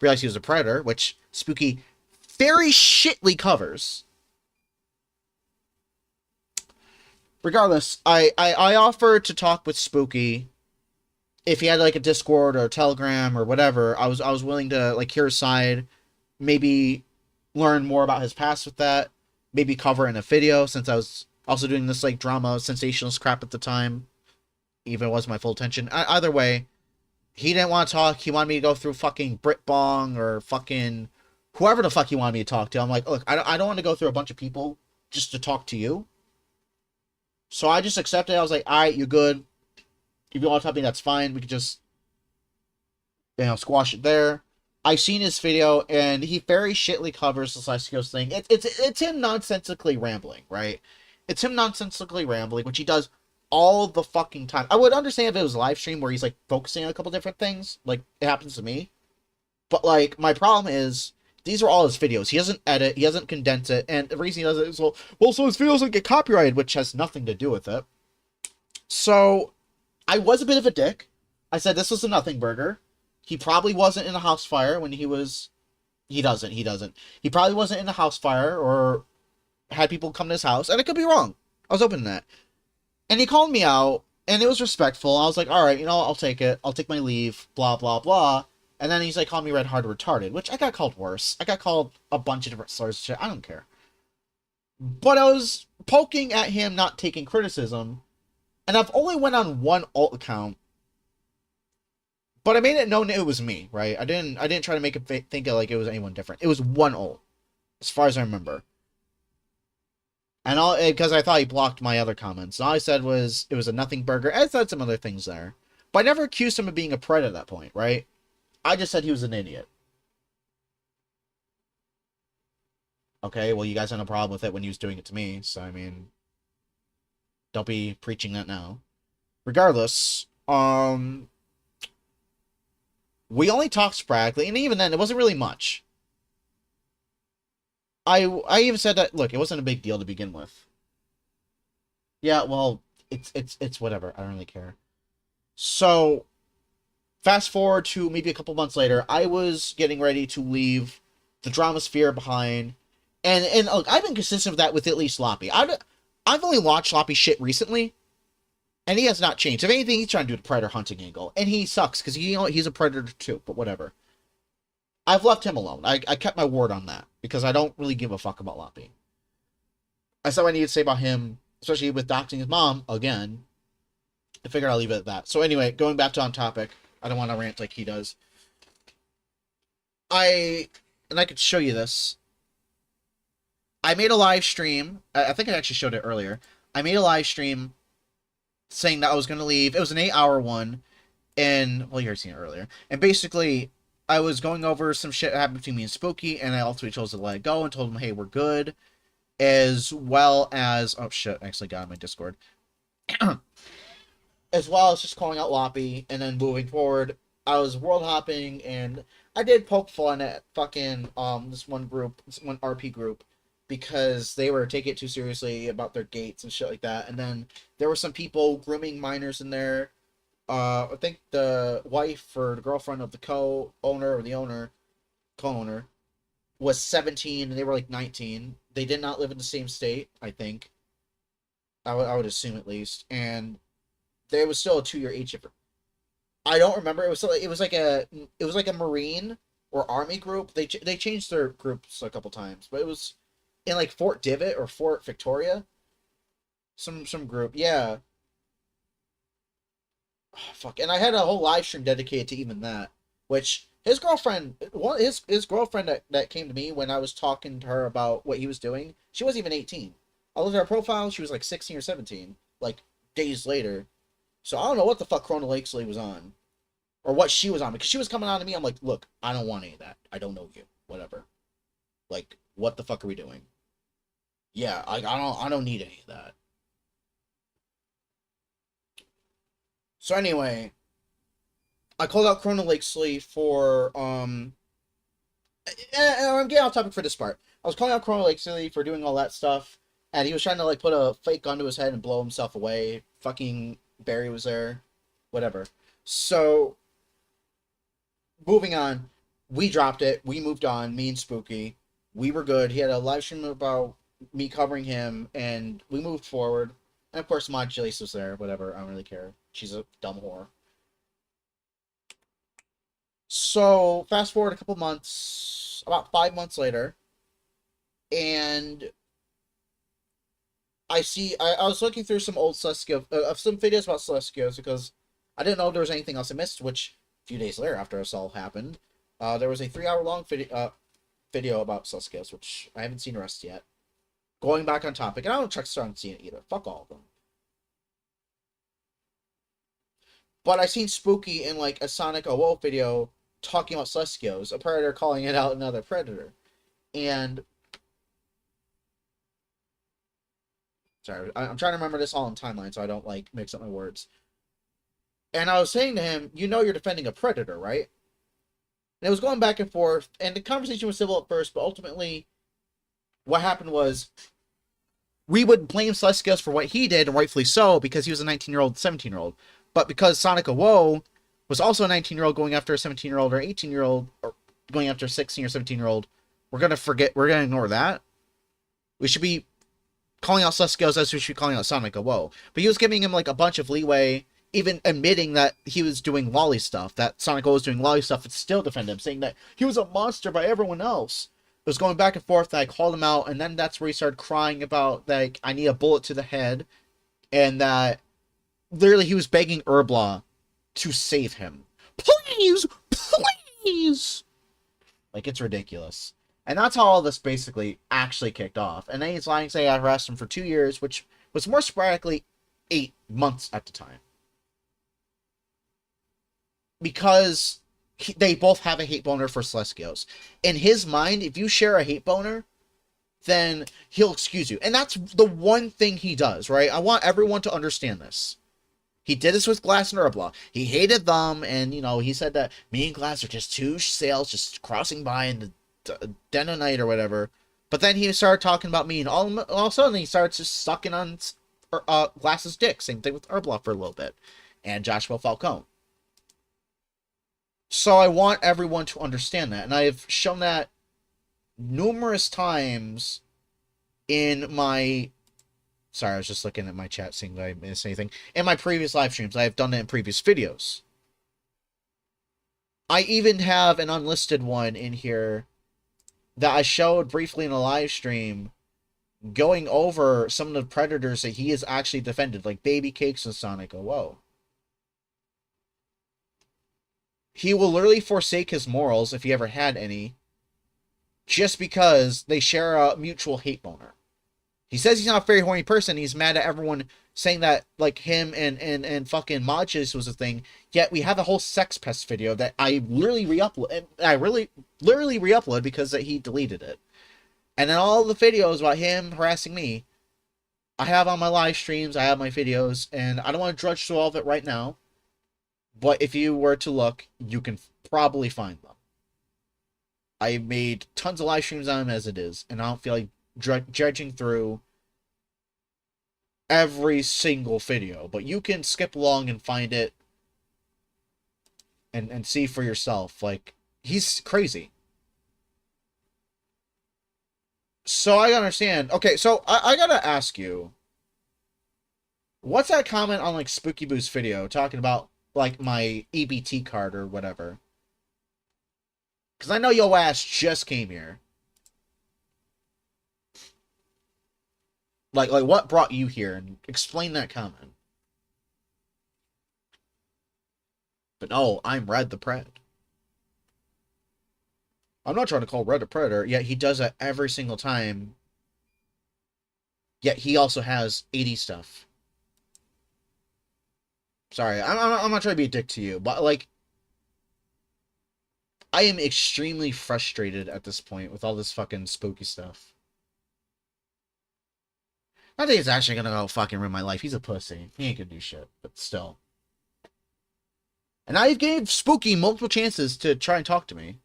realized he was a predator, which Spooky very shitly covers. Regardless, I offered to talk with Spooky if he had like a Discord or a Telegram or whatever. I was willing to like hear his side, maybe learn more about his past with that, maybe cover in a video since I was also doing this like drama sensationalist crap at the time. Even was my full attention. Either way, he didn't want to talk. He wanted me to go through fucking Britbong or fucking whoever the fuck he wanted me to talk to. I'm like, look, I don't want to go through a bunch of people just to talk to you. So I just accepted it. I was like, all right, you're good. If you want to talk to me, that's fine. We could just, squash it there. I seen his video, and he very shitly covers the Celestios thing. It's him nonsensically rambling, right? It's him nonsensically rambling, which he does all the fucking time. I would understand if it was a live stream where he's like focusing on a couple different things, like it happens to me. But like my problem is these are all his videos. He doesn't edit, he doesn't condense it, and the reason he does it is so his videos don't get copyrighted, which has nothing to do with it. So I was a bit of a dick. I said this was a nothing burger. He probably wasn't in a house fire when he was. He doesn't. He probably wasn't in a house fire or had people come to his house, and I could be wrong. I was open to that. And he called me out, and it was respectful. I was like, all right, I'll take it. I'll take my leave, blah, blah, blah. And then he's like, calling me red hard retarded, which I got called worse. I got called a bunch of different slurs and shit. I don't care. But I was poking at him not taking criticism, and I've only went on one alt account, but I made it known it was me, right? I didn't try to make it think like it was anyone different. It was one alt, as far as I remember. And all because I thought he blocked my other comments. And all I said was it was a nothing burger. I said some other things there, but I never accused him of being a pred at that point, right? I just said he was an idiot. Okay, well you guys had no problem with it when he was doing it to me, so I mean, don't be preaching that now. Regardless, we only talked sporadically, and even then, it wasn't really much. I even said that, look, it wasn't a big deal to begin with. Yeah, well, it's whatever. I don't really care. So, fast forward to maybe a couple months later, I was getting ready to leave the drama sphere behind, and look, I've been consistent with that with at least Loppy. I've only watched Loppy shit recently, and he has not changed. If anything, he's trying to do the predator hunting angle, and he sucks because he's a predator too. But whatever. I've left him alone. I kept my word on that because I don't really give a fuck about Loppy. I said what I needed to say about him, especially with doxing his mom again. I figured I'll leave it at that. So anyway, going back to on topic, I don't want to rant like he does. I could show you this. I made a live stream. I think I actually showed it earlier. I made a live stream saying that I was going to leave. It was an 8-hour one. And, well, you already seen it earlier. And basically, I was going over some shit that happened between me and Spooky, and I ultimately chose to let it go and told him, hey, we're good. As well as, oh shit, I actually got on my Discord. As well as just calling out Loppy, and then moving forward, I was world hopping, and I did poke fun at fucking, this one RP group, because they were taking it too seriously about their gates and shit like that. And then there were some people grooming minors in there. I think the wife or the girlfriend of the co-owner or the owner, co-owner, was 17 and they were like 19. They did not live in the same state, I think. I would assume at least. And there was still a 2-year age difference. I don't remember. It was like a Marine or Army group. They changed their groups a couple times, but it was in like Fort Divot or Fort Victoria. Some group, yeah. Oh, fuck, and I had a whole live stream dedicated to even that. Which his girlfriend, his girlfriend that came to me when I was talking to her about what he was doing, she wasn't even 18. I looked at her profile, she was like 16 or 17, like days later. So I don't know what the fuck Corona Lakesley was on. Or what she was on. Because she was coming on to me, I'm like, look, I don't want any of that. I don't know you. Whatever. Like, what the fuck are we doing? Yeah, I don't need any of that. So anyway, I called out Corona Lakesley for, I'm getting off topic for this part. I was calling out Corona Lakesley for doing all that stuff, and he was trying to, like, put a fake gun to his head and blow himself away. Fucking Barry was there. Whatever. So, moving on, we dropped it. We moved on, me and Spooky. We were good. He had a live stream about me covering him, and we moved forward. And of course, Modulus was there. Whatever, I don't really care. She's a dumb whore. So, fast forward a couple months, about 5 months later, and I was looking through some old Celestia, some videos about Celestios, because I didn't know there was anything else I missed, which a few days later, after this all happened, there was a 3-hour-long video about Celestios, which I haven't seen the rest yet. Going back on topic, and I don't check start on seeing it either. Fuck all of them. But I seen Spooky in like a Sonic a Wolf video talking about Celestios, a predator calling it out another predator. And sorry, I'm trying to remember this all in timeline so I don't like mix up my words. And I was saying to him, you know you're defending a predator, right? And it was going back and forth, and the conversation was civil at first, but ultimately what happened was we would blame Celestios for what he did, and rightfully so, because he was a 19-year-old, 17-year-old. But because Sonic a Woe was also a 19-year-old going after a 17-year-old or 18-year-old, or going after a 16 or 17-year-old, we're going to ignore that. We should be calling out Celestios as we should be calling out Sonic a Woe. But he was giving him like a bunch of leeway, even admitting that he was doing lolly stuff, that Sonic a Woe was doing lolly stuff, and still defend him, saying that he was a monster by everyone else. It was going back and forth, and I called him out, and then that's where he started crying about, like, I need a bullet to the head, and that literally he was begging Herblaw to save him. Please! Please! Like, it's ridiculous. And that's how all this basically actually kicked off. And then he's lying saying I harassed him for 2 years, which was more sporadically 8 months at the time. Because they both have a hate boner for Celestios. In his mind, if you share a hate boner, then he'll excuse you. And that's the one thing he does, right? I want everyone to understand this. He did this with Glass and Herblaw. He hated them, and, you know, he said that me and Glass are just two sails just crossing by in the den of night or whatever. But then he started talking about me, and all of a sudden he starts just sucking on Glass's dick. Same thing with Herblaw for a little bit. And Joshua Falcone. So I want everyone to understand that. And I've shown that numerous times in my... Sorry, I was just looking at my chat, seeing if I missed anything. In my previous live streams, I have done it in previous videos. I even have an unlisted one in here that I showed briefly in a live stream, going over some of the predators that he has actually defended, like Baby Cakes and Sonic a Woe. He will literally forsake his morals, if he ever had any, just because they share a mutual hate boner. He says he's not a very horny person. He's mad at everyone saying that, like, him and fucking Modulus was a thing. Yet we have a whole Sex Pest video that I literally re-upload. I literally re-upload because he deleted it. And then all the videos about him harassing me, I have on my live streams. I have my videos, and I don't want to drudge through all of it right now. But if you were to look, you can probably find them. I made tons of live streams on him as it is, and I don't feel like dredging through every single video, but you can skip along and find it and see for yourself. Like, he's crazy. So I understand. Okay, so I gotta ask you, what's that comment on like Spooky Boo's video talking about like my EBT card or whatever? Because I know your ass just came here. Like what brought you here? And explain that comment. But no, I'm Red the Pred. I'm not trying to call Red a predator, yet he does that every single time. Yet he also has 80 stuff. Sorry, I'm not trying to be a dick to you, but like, I am extremely frustrated at this point with all this fucking spooky stuff. Not that he's actually gonna go fucking ruin my life. He's a pussy. He ain't gonna do shit, but still. And I gave Spooky multiple chances to try and talk to me.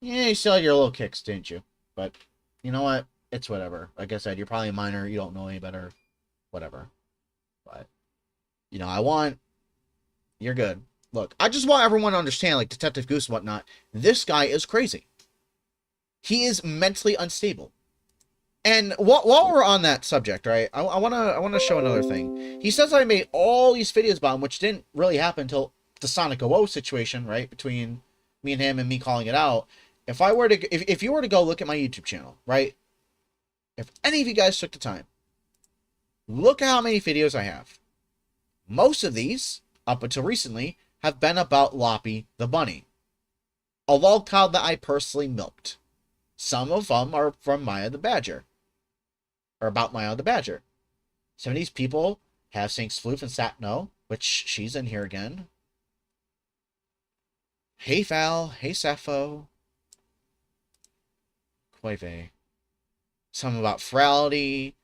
Yeah, you still had your little kicks, didn't you? But, you know what? It's whatever. Like I said, you're probably a minor. You don't know any better. Whatever. But, you know, you're good. Look, I just want everyone to understand, like, Detective Goose and whatnot, this guy is crazy. He is mentally unstable. And while we're on that subject, right, I want to show another thing. He says I made all these videos about him, which didn't really happen until the Sonic 00 situation, right, between me and him and me calling it out. If you were to go look at my YouTube channel, right, if any of you guys took the time, look at how many videos I have. Most of these, up until recently, have been about Loppy the Bunny, a log cow that I personally milked. Some of them are from Maya the Badger, or about Maya the Badger. Some of these people have Sinks Floof and Satno, which she's in here again. Hey Val, hey Sepho, Quave. Some about Frality,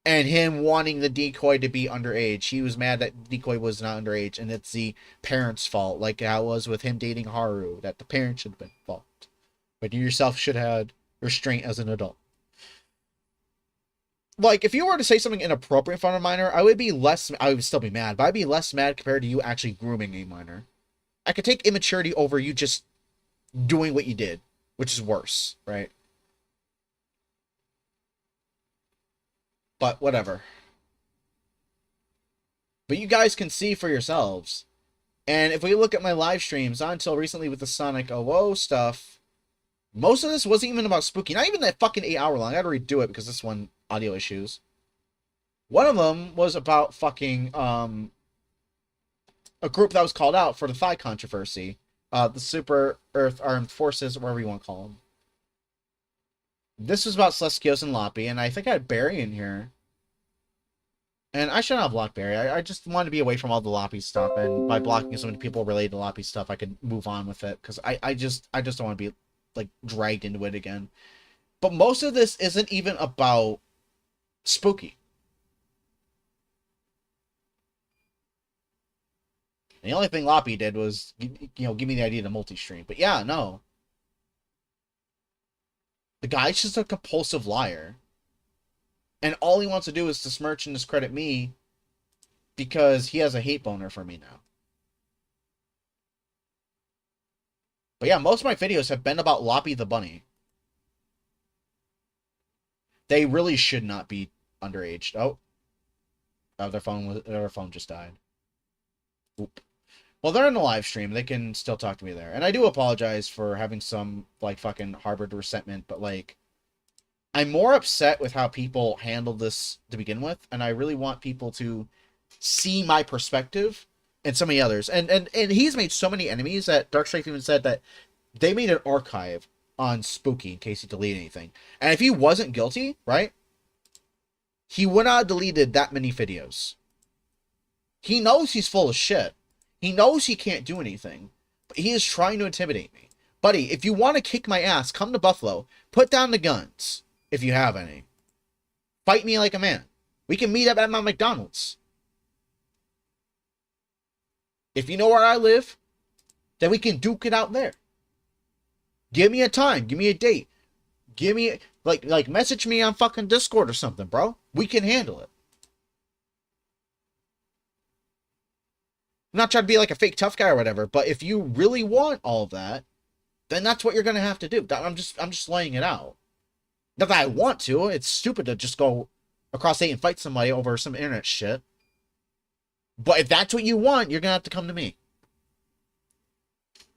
and him wanting the decoy to be underage. He was mad that decoy was not underage, and it's the parents' fault, like how it was with him dating Haru, that the parents should have been at fault. But you yourself should have had restraint as an adult. Like, if you were to say something inappropriate in front of a minor, I would still be mad, but I'd be less mad compared to you actually grooming a minor. I could take immaturity over you just doing what you did, which is worse, right? But whatever. But you guys can see for yourselves. And if we look at my live streams, not until recently with the Sonic 00 stuff, most of this wasn't even about Spooky. Not even that fucking 8-hour long. I had to redo it because this one, audio issues. One of them was about fucking, a group that was called out for the thigh controversy. The Super Earth Armed Forces, or whatever you want to call them. This was about Celestios and Loppy, and I think I had Barry in here. And I shouldn't have blocked Barry. I just wanted to be away from all the Loppy stuff, and by blocking so many people related to Loppy stuff, I could move on with it, because I just don't want to be, like, dragged into it again. But most of this isn't even about Spooky. The only thing Loppy did was, give me the idea to multi-stream. But yeah, no. The guy's just a compulsive liar. And all he wants to do is to smirch and discredit me because he has a hate boner for me now. But yeah, most of my videos have been about Loppy the Bunny. They really should not be underage. Oh, their phone just died. Oop. Well, they're in the live stream. They can still talk to me there. And I do apologize for having some, like, fucking harbored resentment, but, like, I'm more upset with how people handled this to begin with, and I really want people to see my perspective and so many others. And he's made so many enemies that Darkstrike even said that they made an archive on Spooky in case he deleted anything. And if he wasn't guilty, right, he would not have deleted that many videos. He knows he's full of shit. He knows he can't do anything, but he is trying to intimidate me. Buddy, if you want to kick my ass, come to Buffalo. Put down the guns, if you have any. Fight me like a man. We can meet up at my McDonald's. If you know where I live, then we can duke it out there. Give me a time. Give me a date. Give me like message me on fucking Discord or something, bro. We can handle it. I'm not trying to be like a fake tough guy or whatever, but if you really want all of that, then that's what you're gonna have to do. I'm just laying it out. Not that I want to. It's stupid to just go across state and fight somebody over some internet shit. But if that's what you want, you're gonna have to come to me.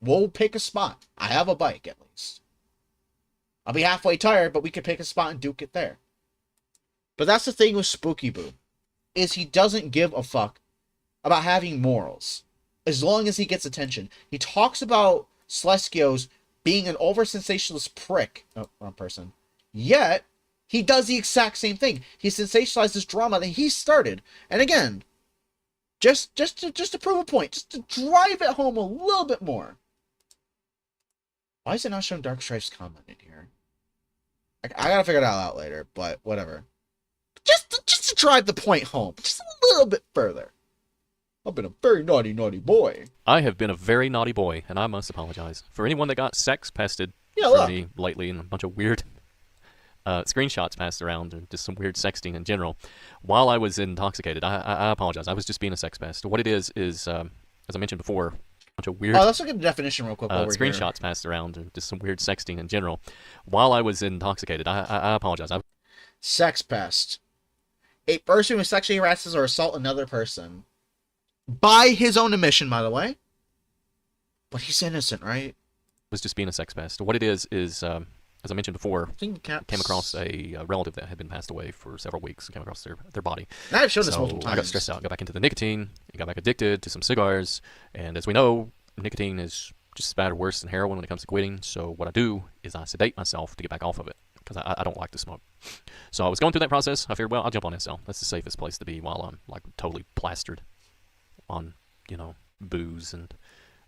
We'll pick a spot. I have a bike at least. I'll be halfway tired, but we could pick a spot and duke it there. But that's the thing with Spooky Boo, is he doesn't give a fuck about having morals, as long as he gets attention. He talks about Celestios being an over-sensationalist prick. Oh, wrong person. Yet, he does the exact same thing. He sensationalizes drama that he started. And again, just to prove a point, just to drive it home a little bit more. Why is it not showing Darkstrife's comment in here? I gotta figure that out later, but whatever. Just to drive the point home, just a little bit further. I've been a very naughty boy. I have been a very naughty boy, and I must apologize. For anyone that got sex pested Yeah, from look. me lately and a bunch of weird screenshots passed around and just some weird sexting in general, while I was intoxicated, I apologize. I was just being a sex pest. What it is, as I mentioned before, a bunch of weird Oh, let's look at the definition real quick while we're here. screenshots passed around and just some weird sexting in general, while I was intoxicated. I apologize. Sex pest. A person who sexually harasses or assaults another person. By his own admission, by the way. But he's innocent, right? was just being a sex pest. What it is, as I mentioned before, Came came across a relative that had been passed away for several weeks. Came across their body. And I've shown this So multiple times. I got stressed out, got back into the nicotine, and got back addicted to some cigars. And as we know, nicotine is just as bad or worse than heroin when it comes to quitting. So what I do is I sedate myself to get back off of it, because I don't like to smoke. So I was going through that process. I figured, well, I'll jump on SL. That's the safest place to be while I'm like totally plastered on, booze and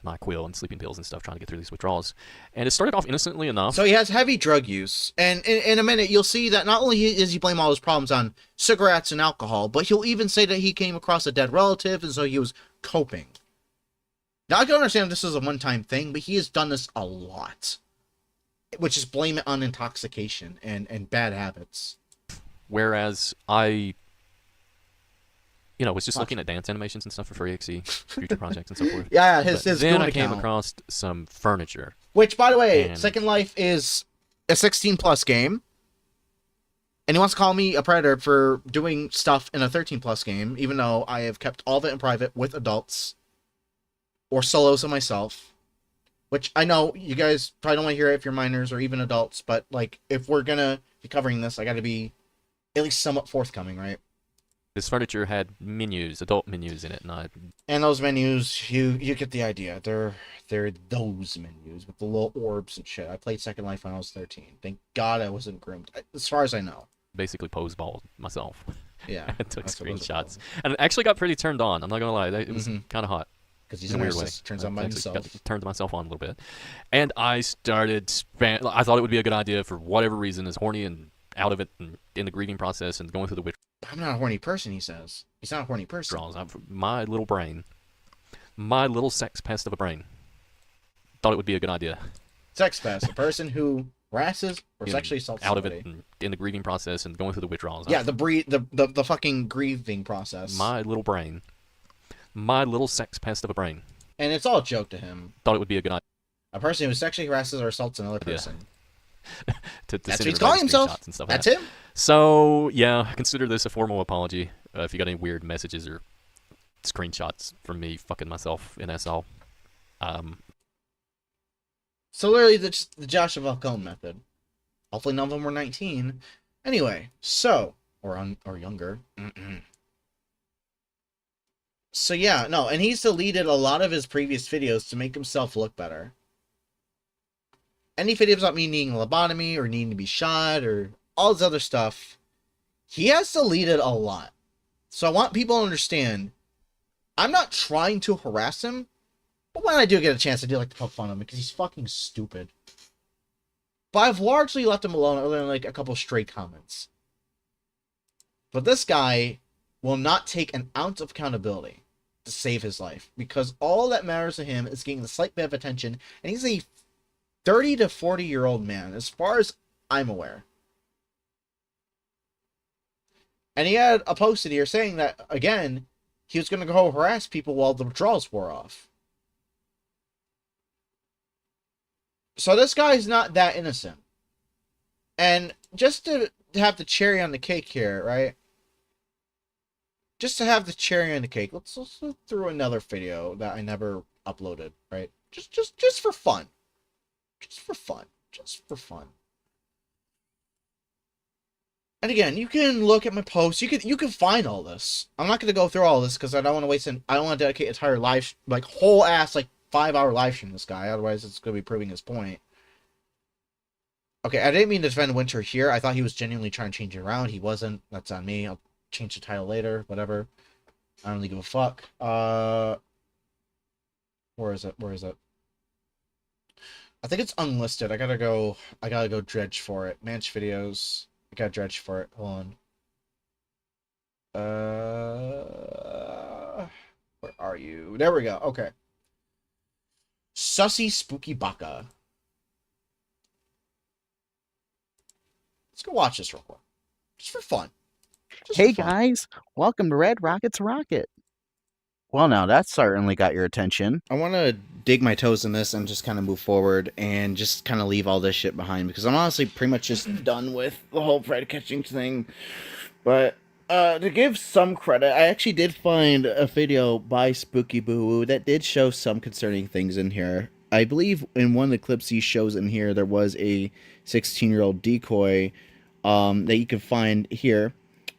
NyQuil and sleeping pills and stuff, trying to get through these withdrawals. And it started off innocently enough. So he has heavy drug use. And in a minute, you'll see that not only does he blame all his problems on cigarettes and alcohol, but he'll even say that he came across a dead relative, and so he was coping. Now, I can understand this is a one-time thing, but he has done this a lot. Which is blame it on intoxication and bad habits. Whereas I, was just looking at dance animations and stuff for FreeXE, future projects and so forth. Yeah, But his then Goon I came account. across some furniture. Which, by the way, And- Second Life is a 16-plus game. And he wants to call me a predator for doing stuff in a 13-plus game, even though I have kept all of it in private with adults. Or solos of myself. Which I know you guys probably don't want to hear it if you're minors or even adults, but, like, if we're gonna be covering this, I gotta be at least somewhat forthcoming, right? This furniture had menus, adult menus in it, and And those menus, you get the idea. They're those menus with the little orbs and shit. I played Second Life when I was 13. Thank God I wasn't groomed, as far as I know. basically pose balled myself. Yeah, and took that's what it was screenshots. And it actually got pretty turned on. I'm not going to lie. It was Mhm. kind of hot. because he's In a a weird way. narcissist. Turns I on by actually himself. turned myself on a little bit. And I started I thought it would be a good idea for whatever reason, as horny and out of it and in the grieving process and going through the I'm not a horny person, he says. He's not a horny person. withdrawals. My little brain, my little sex pest of a brain, thought it would be a good idea. Sex pest, a person who harasses or In- sexually assaults out of somebody. it and in the grieving process and going through the withdrawals. Yeah, the fucking grieving process. My little brain, my little sex pest of a brain, And it's all a joke to him. thought it would be a good idea A person who sexually harasses or assaults another Yeah. person. to That's send what he's everybody calling himself. screenshots and stuff like That's that. him. So, yeah, consider this a formal apology. If you got any weird messages or screenshots from me fucking myself in SL. So literally the Joshua Falcone method. Hopefully none of them were 19. Anyway, so or younger. So yeah, no, and he's deleted a lot of his previous videos to make himself look better. Any videos about me needing a lobotomy or needing to be shot or all this other stuff, he has deleted a lot. So I want people to understand, I'm not trying to harass him, but when I do get a chance, I do like to poke fun at him because he's fucking stupid. But I've largely left him alone other than like a couple stray comments. But this guy will not take an ounce of accountability to save his life because all that matters to him is getting the slight bit of attention, and he's a 30 to 40-year-old man, as far as I'm aware. And he had a post in here saying that, again, he was going to go harass people while the withdrawals wore off. So this guy's not that innocent. And just to have the cherry on the cake here, right? Just to have the cherry on the cake, let's throw another video that I never uploaded, right? Just for fun. Just for fun. Just for fun. And again, you can look at my posts. You can find all this. I'm not going to go through all this because I don't want to waste I don't want to dedicate entire live, like whole ass, like 5-hour live stream this guy. Otherwise, it's going to be proving his point. Okay, I didn't mean to defend Winter here. I thought he was genuinely trying to change it around. He wasn't. That's on me. I'll change the title later. Whatever. I don't really give a fuck. Where is it? Where is it? I think it's unlisted. I gotta go dredge for it. Manch videos. I gotta dredge for it. Hold on. Where are you? There we go. Okay. Sussy Spooky Baka. Let's go watch this real quick. Just for fun. Hey guys, welcome to Red Rockets Rocket. Well, now that certainly got your attention. I want to dig my toes in this and just kind of move forward and just kind of leave all this shit behind because I'm honestly pretty much just done with the whole pride catching thing. But to give some credit, I actually did find a video by Spooky Boo Woo that did show some concerning things in here. I believe in one of the clips he shows in here, there was a 16-year-old decoy that you can find here.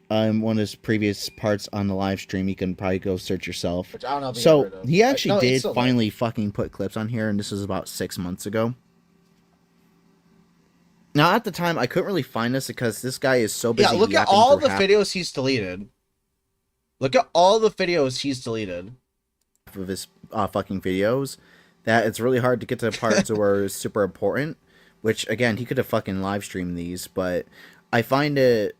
One of his previous parts on the live stream. You can probably go search yourself. Which I don't know if so he actually did finally fucking put clips on here, and this was about 6 months ago. Now, at the time, I couldn't really find this because this guy is so busy. Yeah, look at all the videos he's deleted. Look at all the videos he's deleted. Of his fucking videos, that it's really hard to get to the parts where it's super important. Which, again, he could have fucking live streamed these, but I find it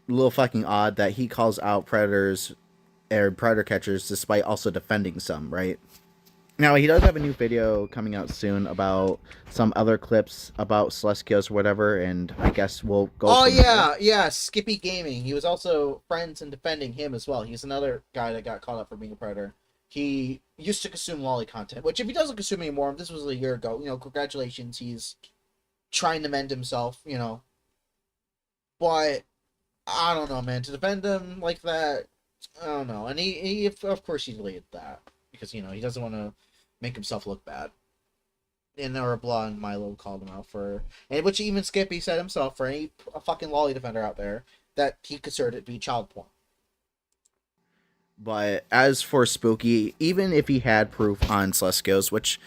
a little fucking odd that he calls out predators or predator catchers despite also defending some, right? Now, he does have a new video coming out soon about some other clips about Celestios or whatever, and I guess we'll go. Oh, yeah, yeah, Skippy Gaming. He was also friends in defending him as well. He's another guy that got caught up for being a predator. He used to consume lolly content, which if he doesn't consume anymore, this was a year ago, you know, congratulations. He's trying to mend himself, you know. But I don't know, man. To defend him like that, I don't know. And he of course, he deleted that because, you know, he doesn't want to make himself look bad. And Blah and Milo called him out for, and which even Skippy said himself, for a fucking lolly defender out there, that he considered it to be child porn. But as for Spooky, even if he had proof on Celestios, which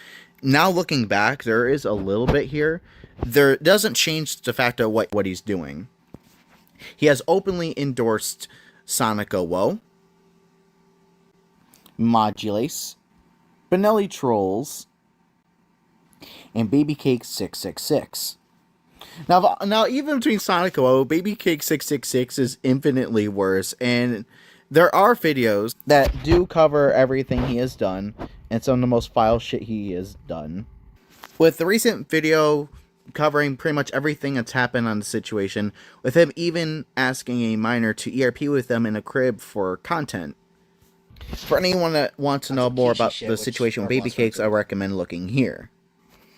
now looking back, there is a little bit here, there doesn't change the fact of what he's doing. He has openly endorsed Sonic Woe, Modulace, Benelli Trolls, and Baby Cake 666. Now even between Sonic Woe, Baby Cake 666 is infinitely worse, and there are videos that do cover everything he has done, and some of the most vile shit he has done. With the recent video covering pretty much everything that's happened on the situation, with him even asking a minor to ERP with them in a crib for content. For anyone that wants to know more about the situation with Baby Cakes, I recommend looking here.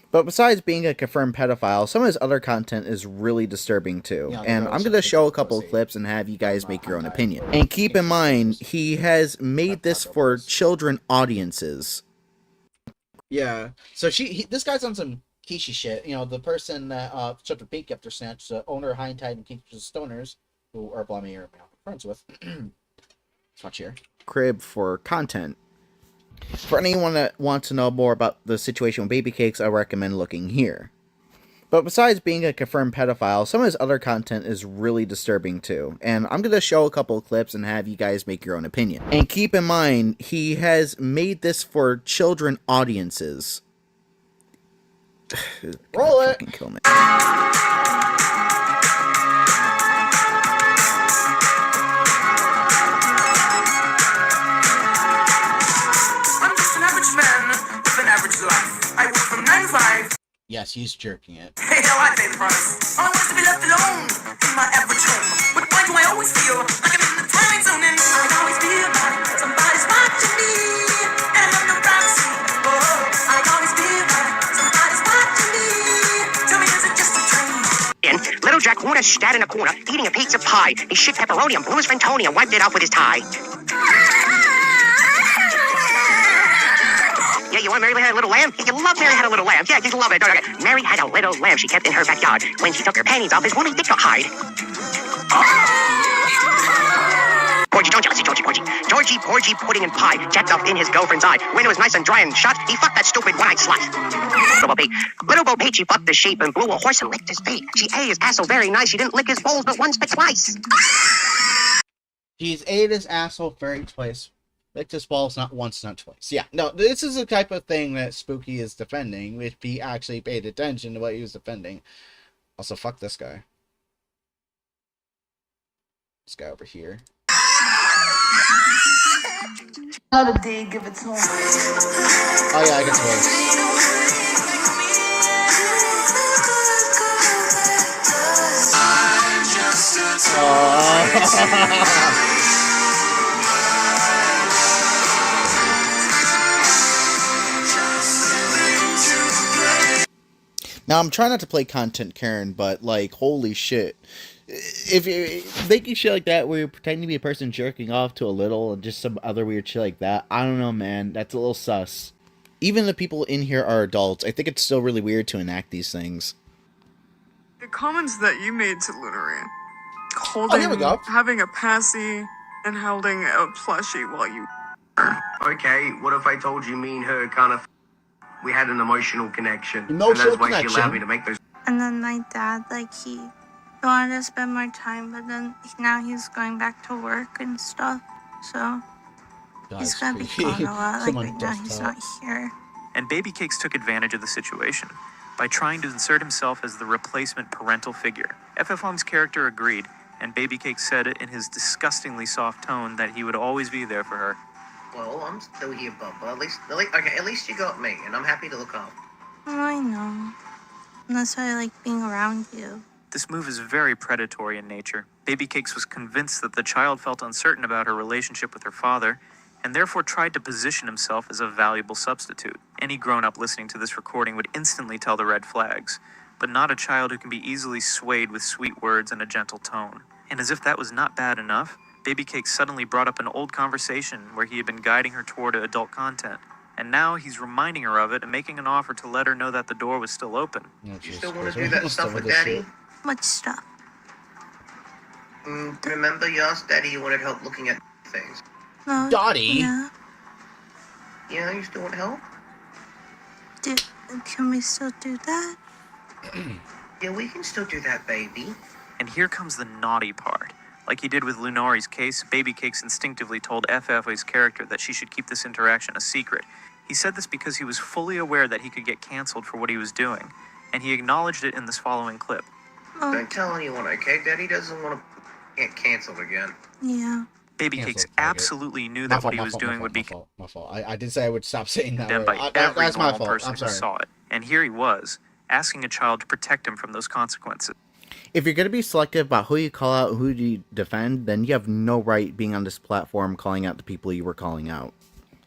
But besides being a confirmed pedophile, some of his other content is really disturbing too. Yeah, and I'm going to show a couple of clips and have you guys make your own opinion. And keep in mind, he has made this for children audiences. Yeah, so this guy's on some Kishi shit. You know, the person that shut the beak after snatch, the owner of High Tide and Kishi Stoners, who are Blummy or friends with. Let's watch here. Crib for content. For anyone that wants to know more about the situation with Baby Cakes, I recommend looking here. But besides being a confirmed pedophile, some of his other content is really disturbing too. And I'm going to show a couple of clips and have you guys make your own opinion. And keep in mind, he has made this for children audiences. Roll it! Kill me. Yes, he's jerking it. Hey, hell, I pay the price. All I want is to be left alone in my average home. But why do I always feel like I'm in the time zone? And I always feel like somebody's watching me, and I have no privacy. Oh, I always feel like somebody's watching me. Tell me, is it just a dream? In little Jack Horner sat in a corner eating a pizza pie. He shit pepperoni and blew his friend Tony and wiped it off with his tie. Yeah, you want Mary had a little lamb? Yeah, you love Mary had a little lamb. Yeah, you love it. Okay. Mary had a little lamb she kept in her backyard. When she took her panties off, his woolly dick got hide. Porgy, don't you see Georgie Porgy pudding and pie jacked off in his girlfriend's eye. When it was nice and dry and shut, he fucked that stupid one-eyed slut. Little Bo Peep, she fucked the sheep and blew a horse and licked his feet. She ate his ass so very nice, she didn't lick his balls but once but twice. He's ate his asshole very twice. Licked his balls not once, not twice. Yeah, no, this is the type of thing that Spooky is defending, if he actually paid attention to what he was defending. Also, fuck this guy. This guy over here. Another day, give it to him. Oh yeah, I get voice. Now I'm trying not to play content Karen, but like holy shit. If you're making shit like that where you're pretending to be a person jerking off to a little and just some other weird shit like that, I don't know, man. That's a little sus. Even the people in here are adults. I think it's still really weird to enact these things. The comments that you made to Lunarian, here we go. having a passy and holding a plushie while you. Okay, what if I told you me and her kind of, we had an emotional connection. Emotional and that's why she connection. allowed me to make those. And then my dad, like, he wanted to spend more time, but then now he's going back to work and stuff. So he's gonna be gone a lot. Like right now, he's not here. And Baby Cakes took advantage of the situation by trying to insert himself as the replacement parental figure. FF Long's character agreed, and Baby Cakes said in his disgustingly soft tone that he would always be there for her. Well, I'm still here, Bubba. At least you got me, and I'm happy to look after. Oh, I know. And that's why I like being around you. This move is very predatory in nature. Baby Cakes was convinced that the child felt uncertain about her relationship with her father, and therefore tried to position himself as a valuable substitute. Any grown-up listening to this recording would instantly tell the red flags, but not a child who can be easily swayed with sweet words and a gentle tone. And as if that was not bad enough, Baby Cakes suddenly brought up an old conversation where he had been guiding her toward adult content. And now he's reminding her of it and making an offer to let her know that the door was still open. You still want to do that stuff with Daddy? What stuff? Remember you asked Daddy you wanted help looking at things. No. Dottie? Yeah. Yeah, you still want help? Can we still do that? Yeah, we can still do that, baby. And here comes the naughty part. Like he did with Lunari's case, Baby Cakes instinctively told FFA's character that she should keep this interaction a secret. He said this because he was fully aware that he could get canceled for what he was doing, and he acknowledged it in this following clip. Oh, Don't tell anyone, okay? Daddy doesn't want to get canceled again. yeah. Baby Cancel Cakes it, fuck it. absolutely knew that what he was doing would be my fault. I did say I would stop saying that. condemned word. by every That's my normal fault. person I'm who sorry. saw it. And here he was, asking a child to protect him from those consequences. If you're going to be selective about who you call out, who you defend, then you have no right being on this platform calling out the people you were calling out.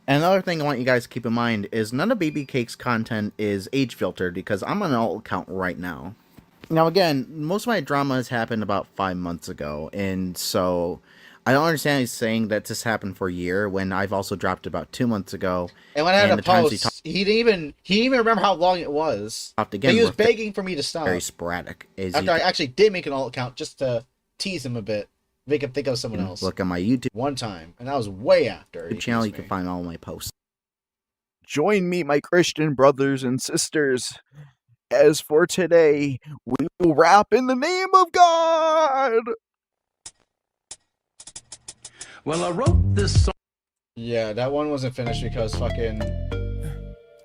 And another thing I want you guys to keep in mind is none of Baby Cake's content is age filtered because I'm on an alt account right now. Now again, most of my drama has happened about 5 months ago, and so I don't understand he's saying that this happened for a year when I've also dropped about 2 months ago. And when I had a post, he didn't even remember how long it was. Again, He was begging for me to stop. very sporadic. After I actually did make an alt account just to tease him a bit, make him think of someone else. Look at my YouTube One time, and that was way after. he channel. You teased can me. find all my posts. Join me, my Christian brothers and sisters. As for today, we will rap in the name of God. Well, I wrote this song. Yeah, that one wasn't finished because fucking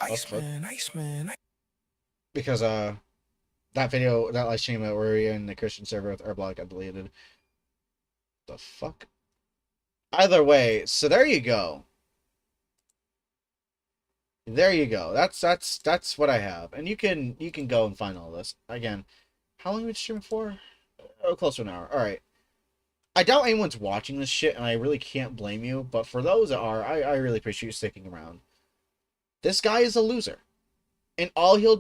Iceman. because that video, that live stream that we're in the Christian server with Urblog got deleted. The fuck? Either way, so there you go. There you go. That's what I have. And you can go and find all this. Again, how long have we been streaming for? Oh, close to an hour. Alright. I doubt anyone's watching this shit, and I really can't blame you, but for those that are, I really appreciate you sticking around. This guy is a loser. And all he'll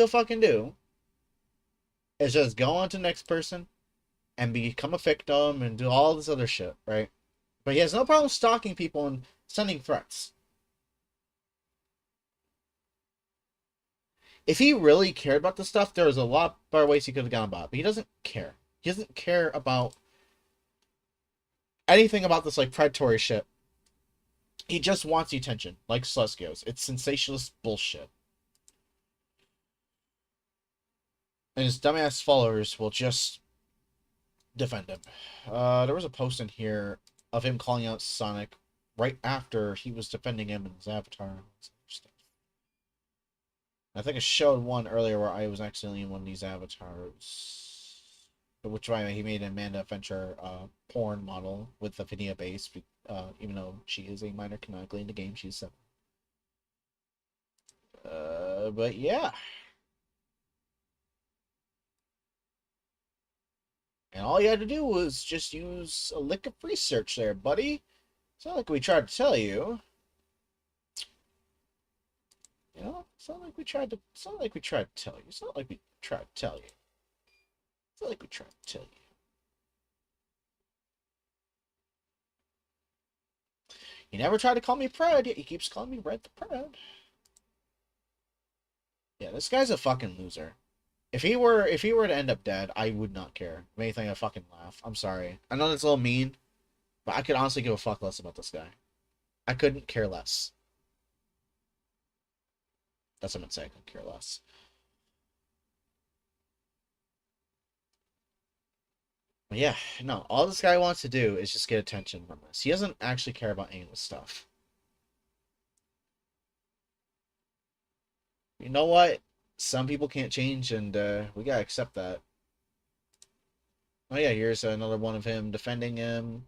fucking do, is just go on to the next person, and become a victim, and do all this other shit, right? But he has no problem stalking people and sending threats. If he really cared about this stuff, there was a lot better ways he could have gone about it. But he doesn't care. He doesn't care about anything about this, like, predatory shit. He just wants the attention, like Sluskios. It's sensationalist bullshit. And his dumbass followers will just defend him. There was a post in here of him calling out Sonic right after he was defending him in his avatar. I think I showed one earlier where I was accidentally in one of these avatars. Which way he made Amanda Fincher porn model with the Finia base, even though she is a minor canonically in the game, she's 7. But yeah. And all you had to do was just use a lick of research there, buddy. It's not like we tried to tell you. You know, it's not like we tried to tell you. It's not like we tried to tell you. It's not like we tried to tell you. He never tried to call me Pred, yet he keeps calling me Red the Pred. Yeah, this guy's a fucking loser. If he were to end up dead, I would not care. If anything, I'd fucking laugh. I'm sorry. I know that's a little mean, but I could honestly give a fuck less about this guy. I couldn't care less. That's what I'm gonna say. I couldn't care less. But yeah, no. All this guy wants to do is just get attention from this. He doesn't actually care about any of this stuff. You know what? Some people can't change, and we gotta accept that. Oh yeah, here's another one of him defending him.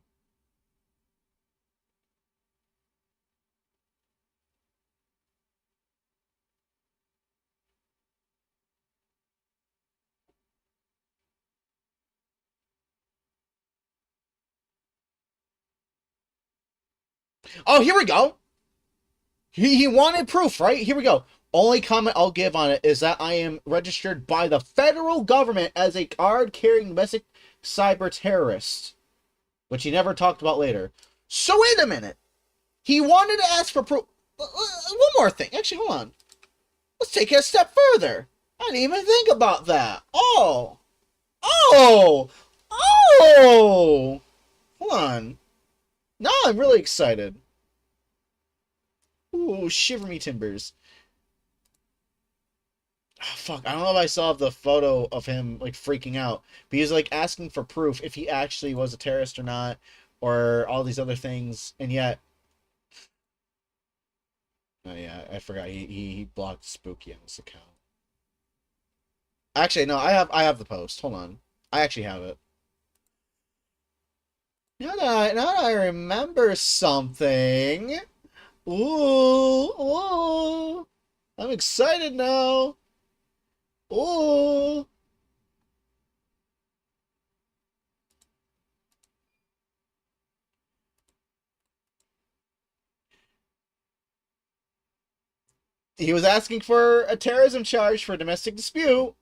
Oh, here we go. He wanted proof, right? Here we go. Only comment I'll give on it is that I am registered by the federal government as a card-carrying domestic cyber terrorist, which he never talked about later. So wait a minute. He wanted to ask for proof. One more thing. Actually, hold on. Let's take it a step further. I didn't even think about that. Oh. Hold on. Now I'm really excited. Ooh, shiver me timbers. Oh, fuck, I don't know if I saw the photo of him, like, freaking out. But he was, like, asking for proof if he actually was a terrorist or not, or all these other things, and yet... Oh, yeah, I forgot. He blocked Spooky on this account. Actually, no, I have the post. Hold on. I actually have it. Now that I remember something... Ooh, I'm excited now. Ooh. He was asking for a terrorism charge for a domestic dispute,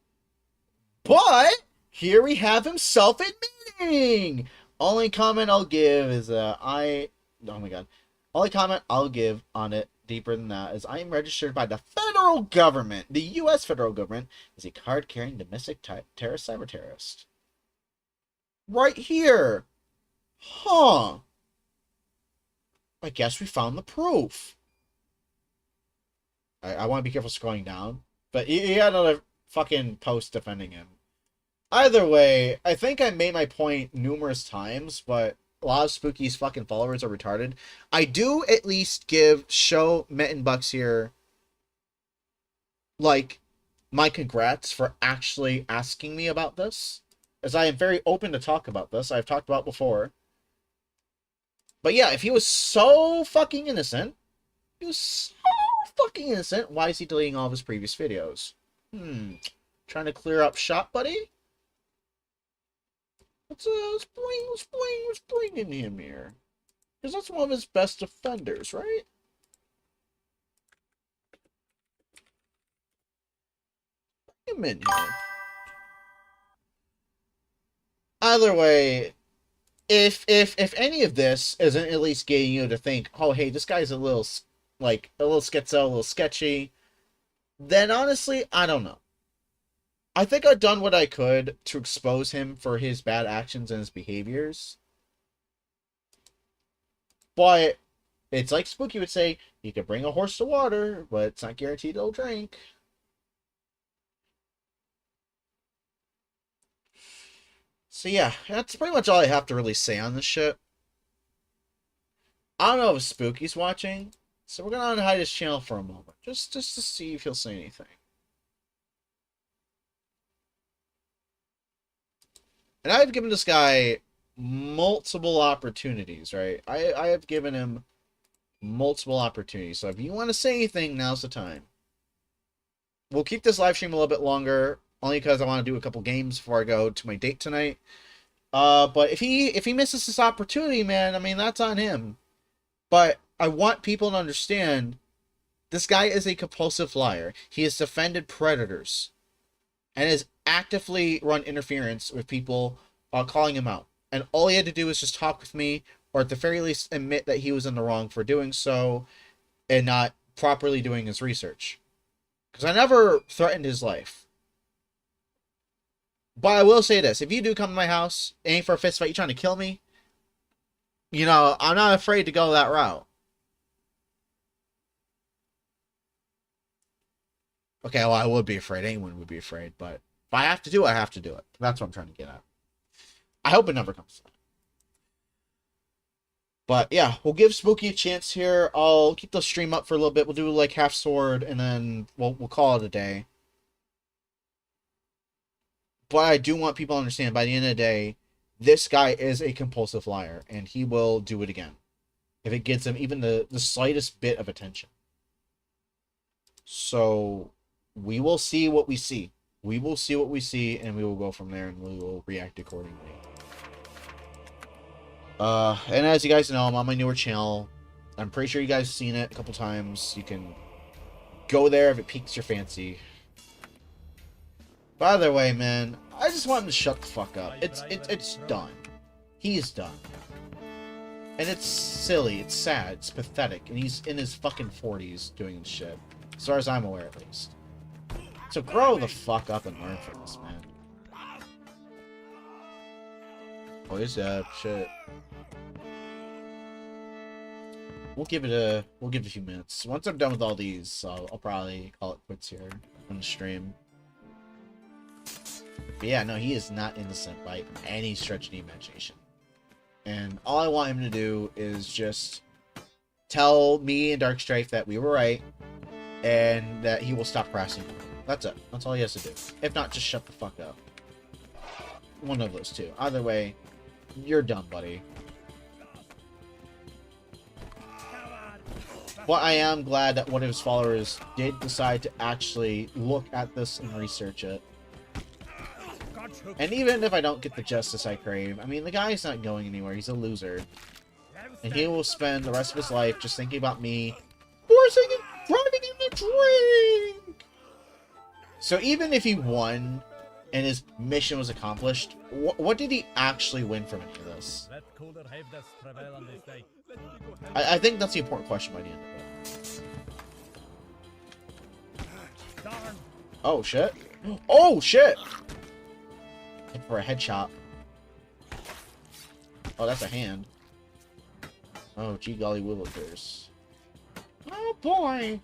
but here we have himself admitting. Only comment I'll give is oh my god. Only comment I'll give on it deeper than that is I am registered by the federal government, the U.S. federal government, as a card-carrying domestic terrorist cyber terrorist. Right here. Huh. I guess we found the proof. I want to be careful scrolling down, but he had another fucking post defending him. Either way, I think I made my point numerous times, but a lot of Spooky's fucking followers are retarded. I do at least show Mettenbucks here, like, my congrats for actually asking me about this, as I am very open to talk about this. I've talked about before. But yeah, if he was so fucking innocent, He was so fucking innocent. Why is he deleting all of his previous videos? Trying to clear up shop, buddy? Let's bring in him here. Because that's one of his best offenders, right? Bring him in here. Either way, if any of this isn't at least getting you to think, oh hey, this guy's a little schizo, a little sketchy, then honestly, I don't know. I think I've done what I could to expose him for his bad actions and his behaviors. But it's like Spooky would say, you could bring a horse to water, but it's not guaranteed it'll drink. So yeah, that's pretty much all I have to really say on this shit. I don't know if Spooky's watching, so we're gonna hide his channel for a moment, just to see if he'll say anything. And I've given this guy multiple opportunities, right? I have given him multiple opportunities. So if you want to say anything, now's the time. We'll keep this live stream a little bit longer, only because I want to do a couple games before I go to my date tonight. But if he misses this opportunity, man, I mean, that's on him. But I want people to understand this guy is a compulsive liar. He has defended predators and has actively run interference with people calling him out. And all he had to do was just talk with me, or at the very least admit that he was in the wrong for doing so and not properly doing his research. Because I never threatened his life. But I will say this, if you do come to my house, aim for a fist fight, you're trying to kill me, you know, I'm not afraid to go that route. Okay, well, I would be afraid. Anyone would be afraid, but if I have to do it, I have to do it. That's what I'm trying to get at. I hope it never comes to that. But yeah, we'll give Spooky a chance here. I'll keep the stream up for a little bit. We'll do like half sword, and then we'll call it a day. But I do want people to understand, by the end of the day, this guy is a compulsive liar, and he will do it again if it gets him even the slightest bit of attention. So we will see what we see. We will see what we see, and we will go from there, and we will react accordingly. And as you guys know, I'm on my newer channel. I'm pretty sure you guys have seen it a couple times. You can go there if it piques your fancy. By the way, man, I just want him to shut the fuck up. It's done. He's done. And it's silly, it's sad, it's pathetic, and he's in his fucking 40s doing this shit. As far as I'm aware, at least. So grow the fuck up and learn from this, man. Oh, he's dead. Shit. We'll give it a few minutes. Once I'm done with all these, I'll probably call it quits here on the stream. But yeah, no, he is not innocent by any stretch of the imagination. And all I want him to do is just tell me and Darkstrife that we were right, and that he will stop harassing me. That's it. That's all he has to do. If not, just shut the fuck up. One of those two. Either way, you're done, buddy. But I am glad that one of his followers did decide to actually look at this and research it. And even if I don't get the justice I crave, I mean, the guy's not going anywhere. He's a loser. And he will spend the rest of his life just thinking about me forcing and driving him to drink! So even if he won and his mission was accomplished, what did he actually win from any of this? I think that's the important question by the end of it. Oh, shit. Oh, shit! Hit for a headshot. Oh, that's a hand. Oh, gee golly willikers. Oh, boy!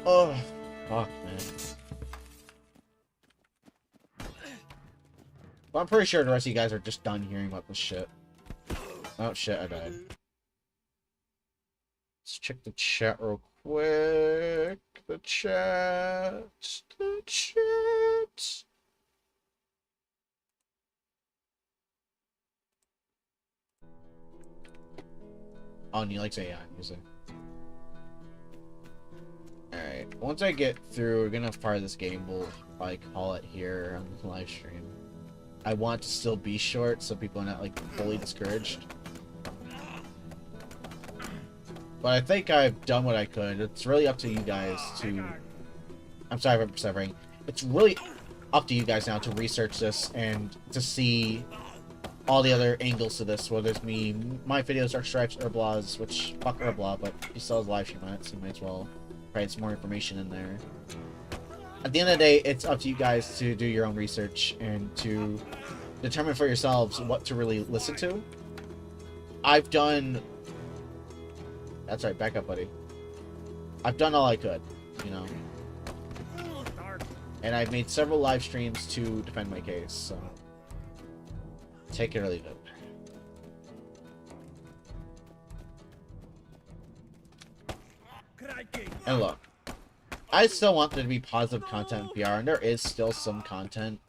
Oh, fuck, man. Well, I'm pretty sure the rest of you guys are just done hearing about this shit. Oh, shit, I died. Let's check the chat real quick. The chat. The chat. Oh, and he likes AI music. Alright, once I get through, we're gonna fire this game, we'll like call it here on the live stream. I want to still be short so people are not like fully discouraged. But I think I've done what I could. It's really up to you guys to... I'm sorry for persevering. It's really up to you guys now to research this and to see all the other angles to this, whether it's me, my videos, Dark Stripes, Herblaws, which, fuck Herblaw, but he still has live stream on it, so you might as well write some more information in there. At the end of the day, it's up to you guys to do your own research and to determine for yourselves what to really listen to. I've done... That's right, back up, buddy. I've done all I could, you know. And I've made several live streams to defend my case, so... Take it or leave it. And look, I still want there to be positive content in PR, and there is still some content.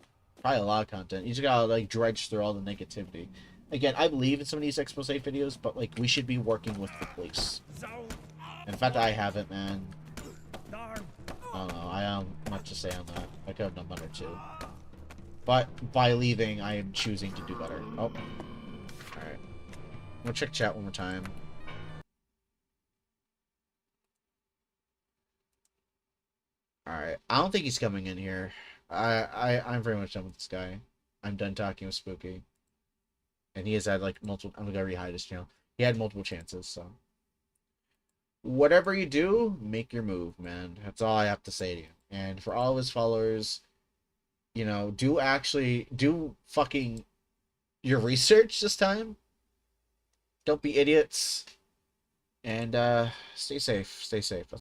Probably a lot of content. You just gotta, like, dredge through all the negativity. Again, I believe in some of these expose videos, but, like, we should be working with the police. And the fact that I haven't, man... I don't know, I don't have much to say on that. I could have done better, too. But, by leaving, I am choosing to do better. Oh. Alright. I'm gonna check chat one more time. Alright, I don't think he's coming in here. I'm very much done with this guy. I'm done talking with Spooky. And he has had, like, multiple... I'm gonna re-hide his channel. He had multiple chances, so... Whatever you do, make your move, man. That's all I have to say to you. And for all of his followers, you know, do fucking your research this time. Don't be idiots. And, stay safe. Stay safe.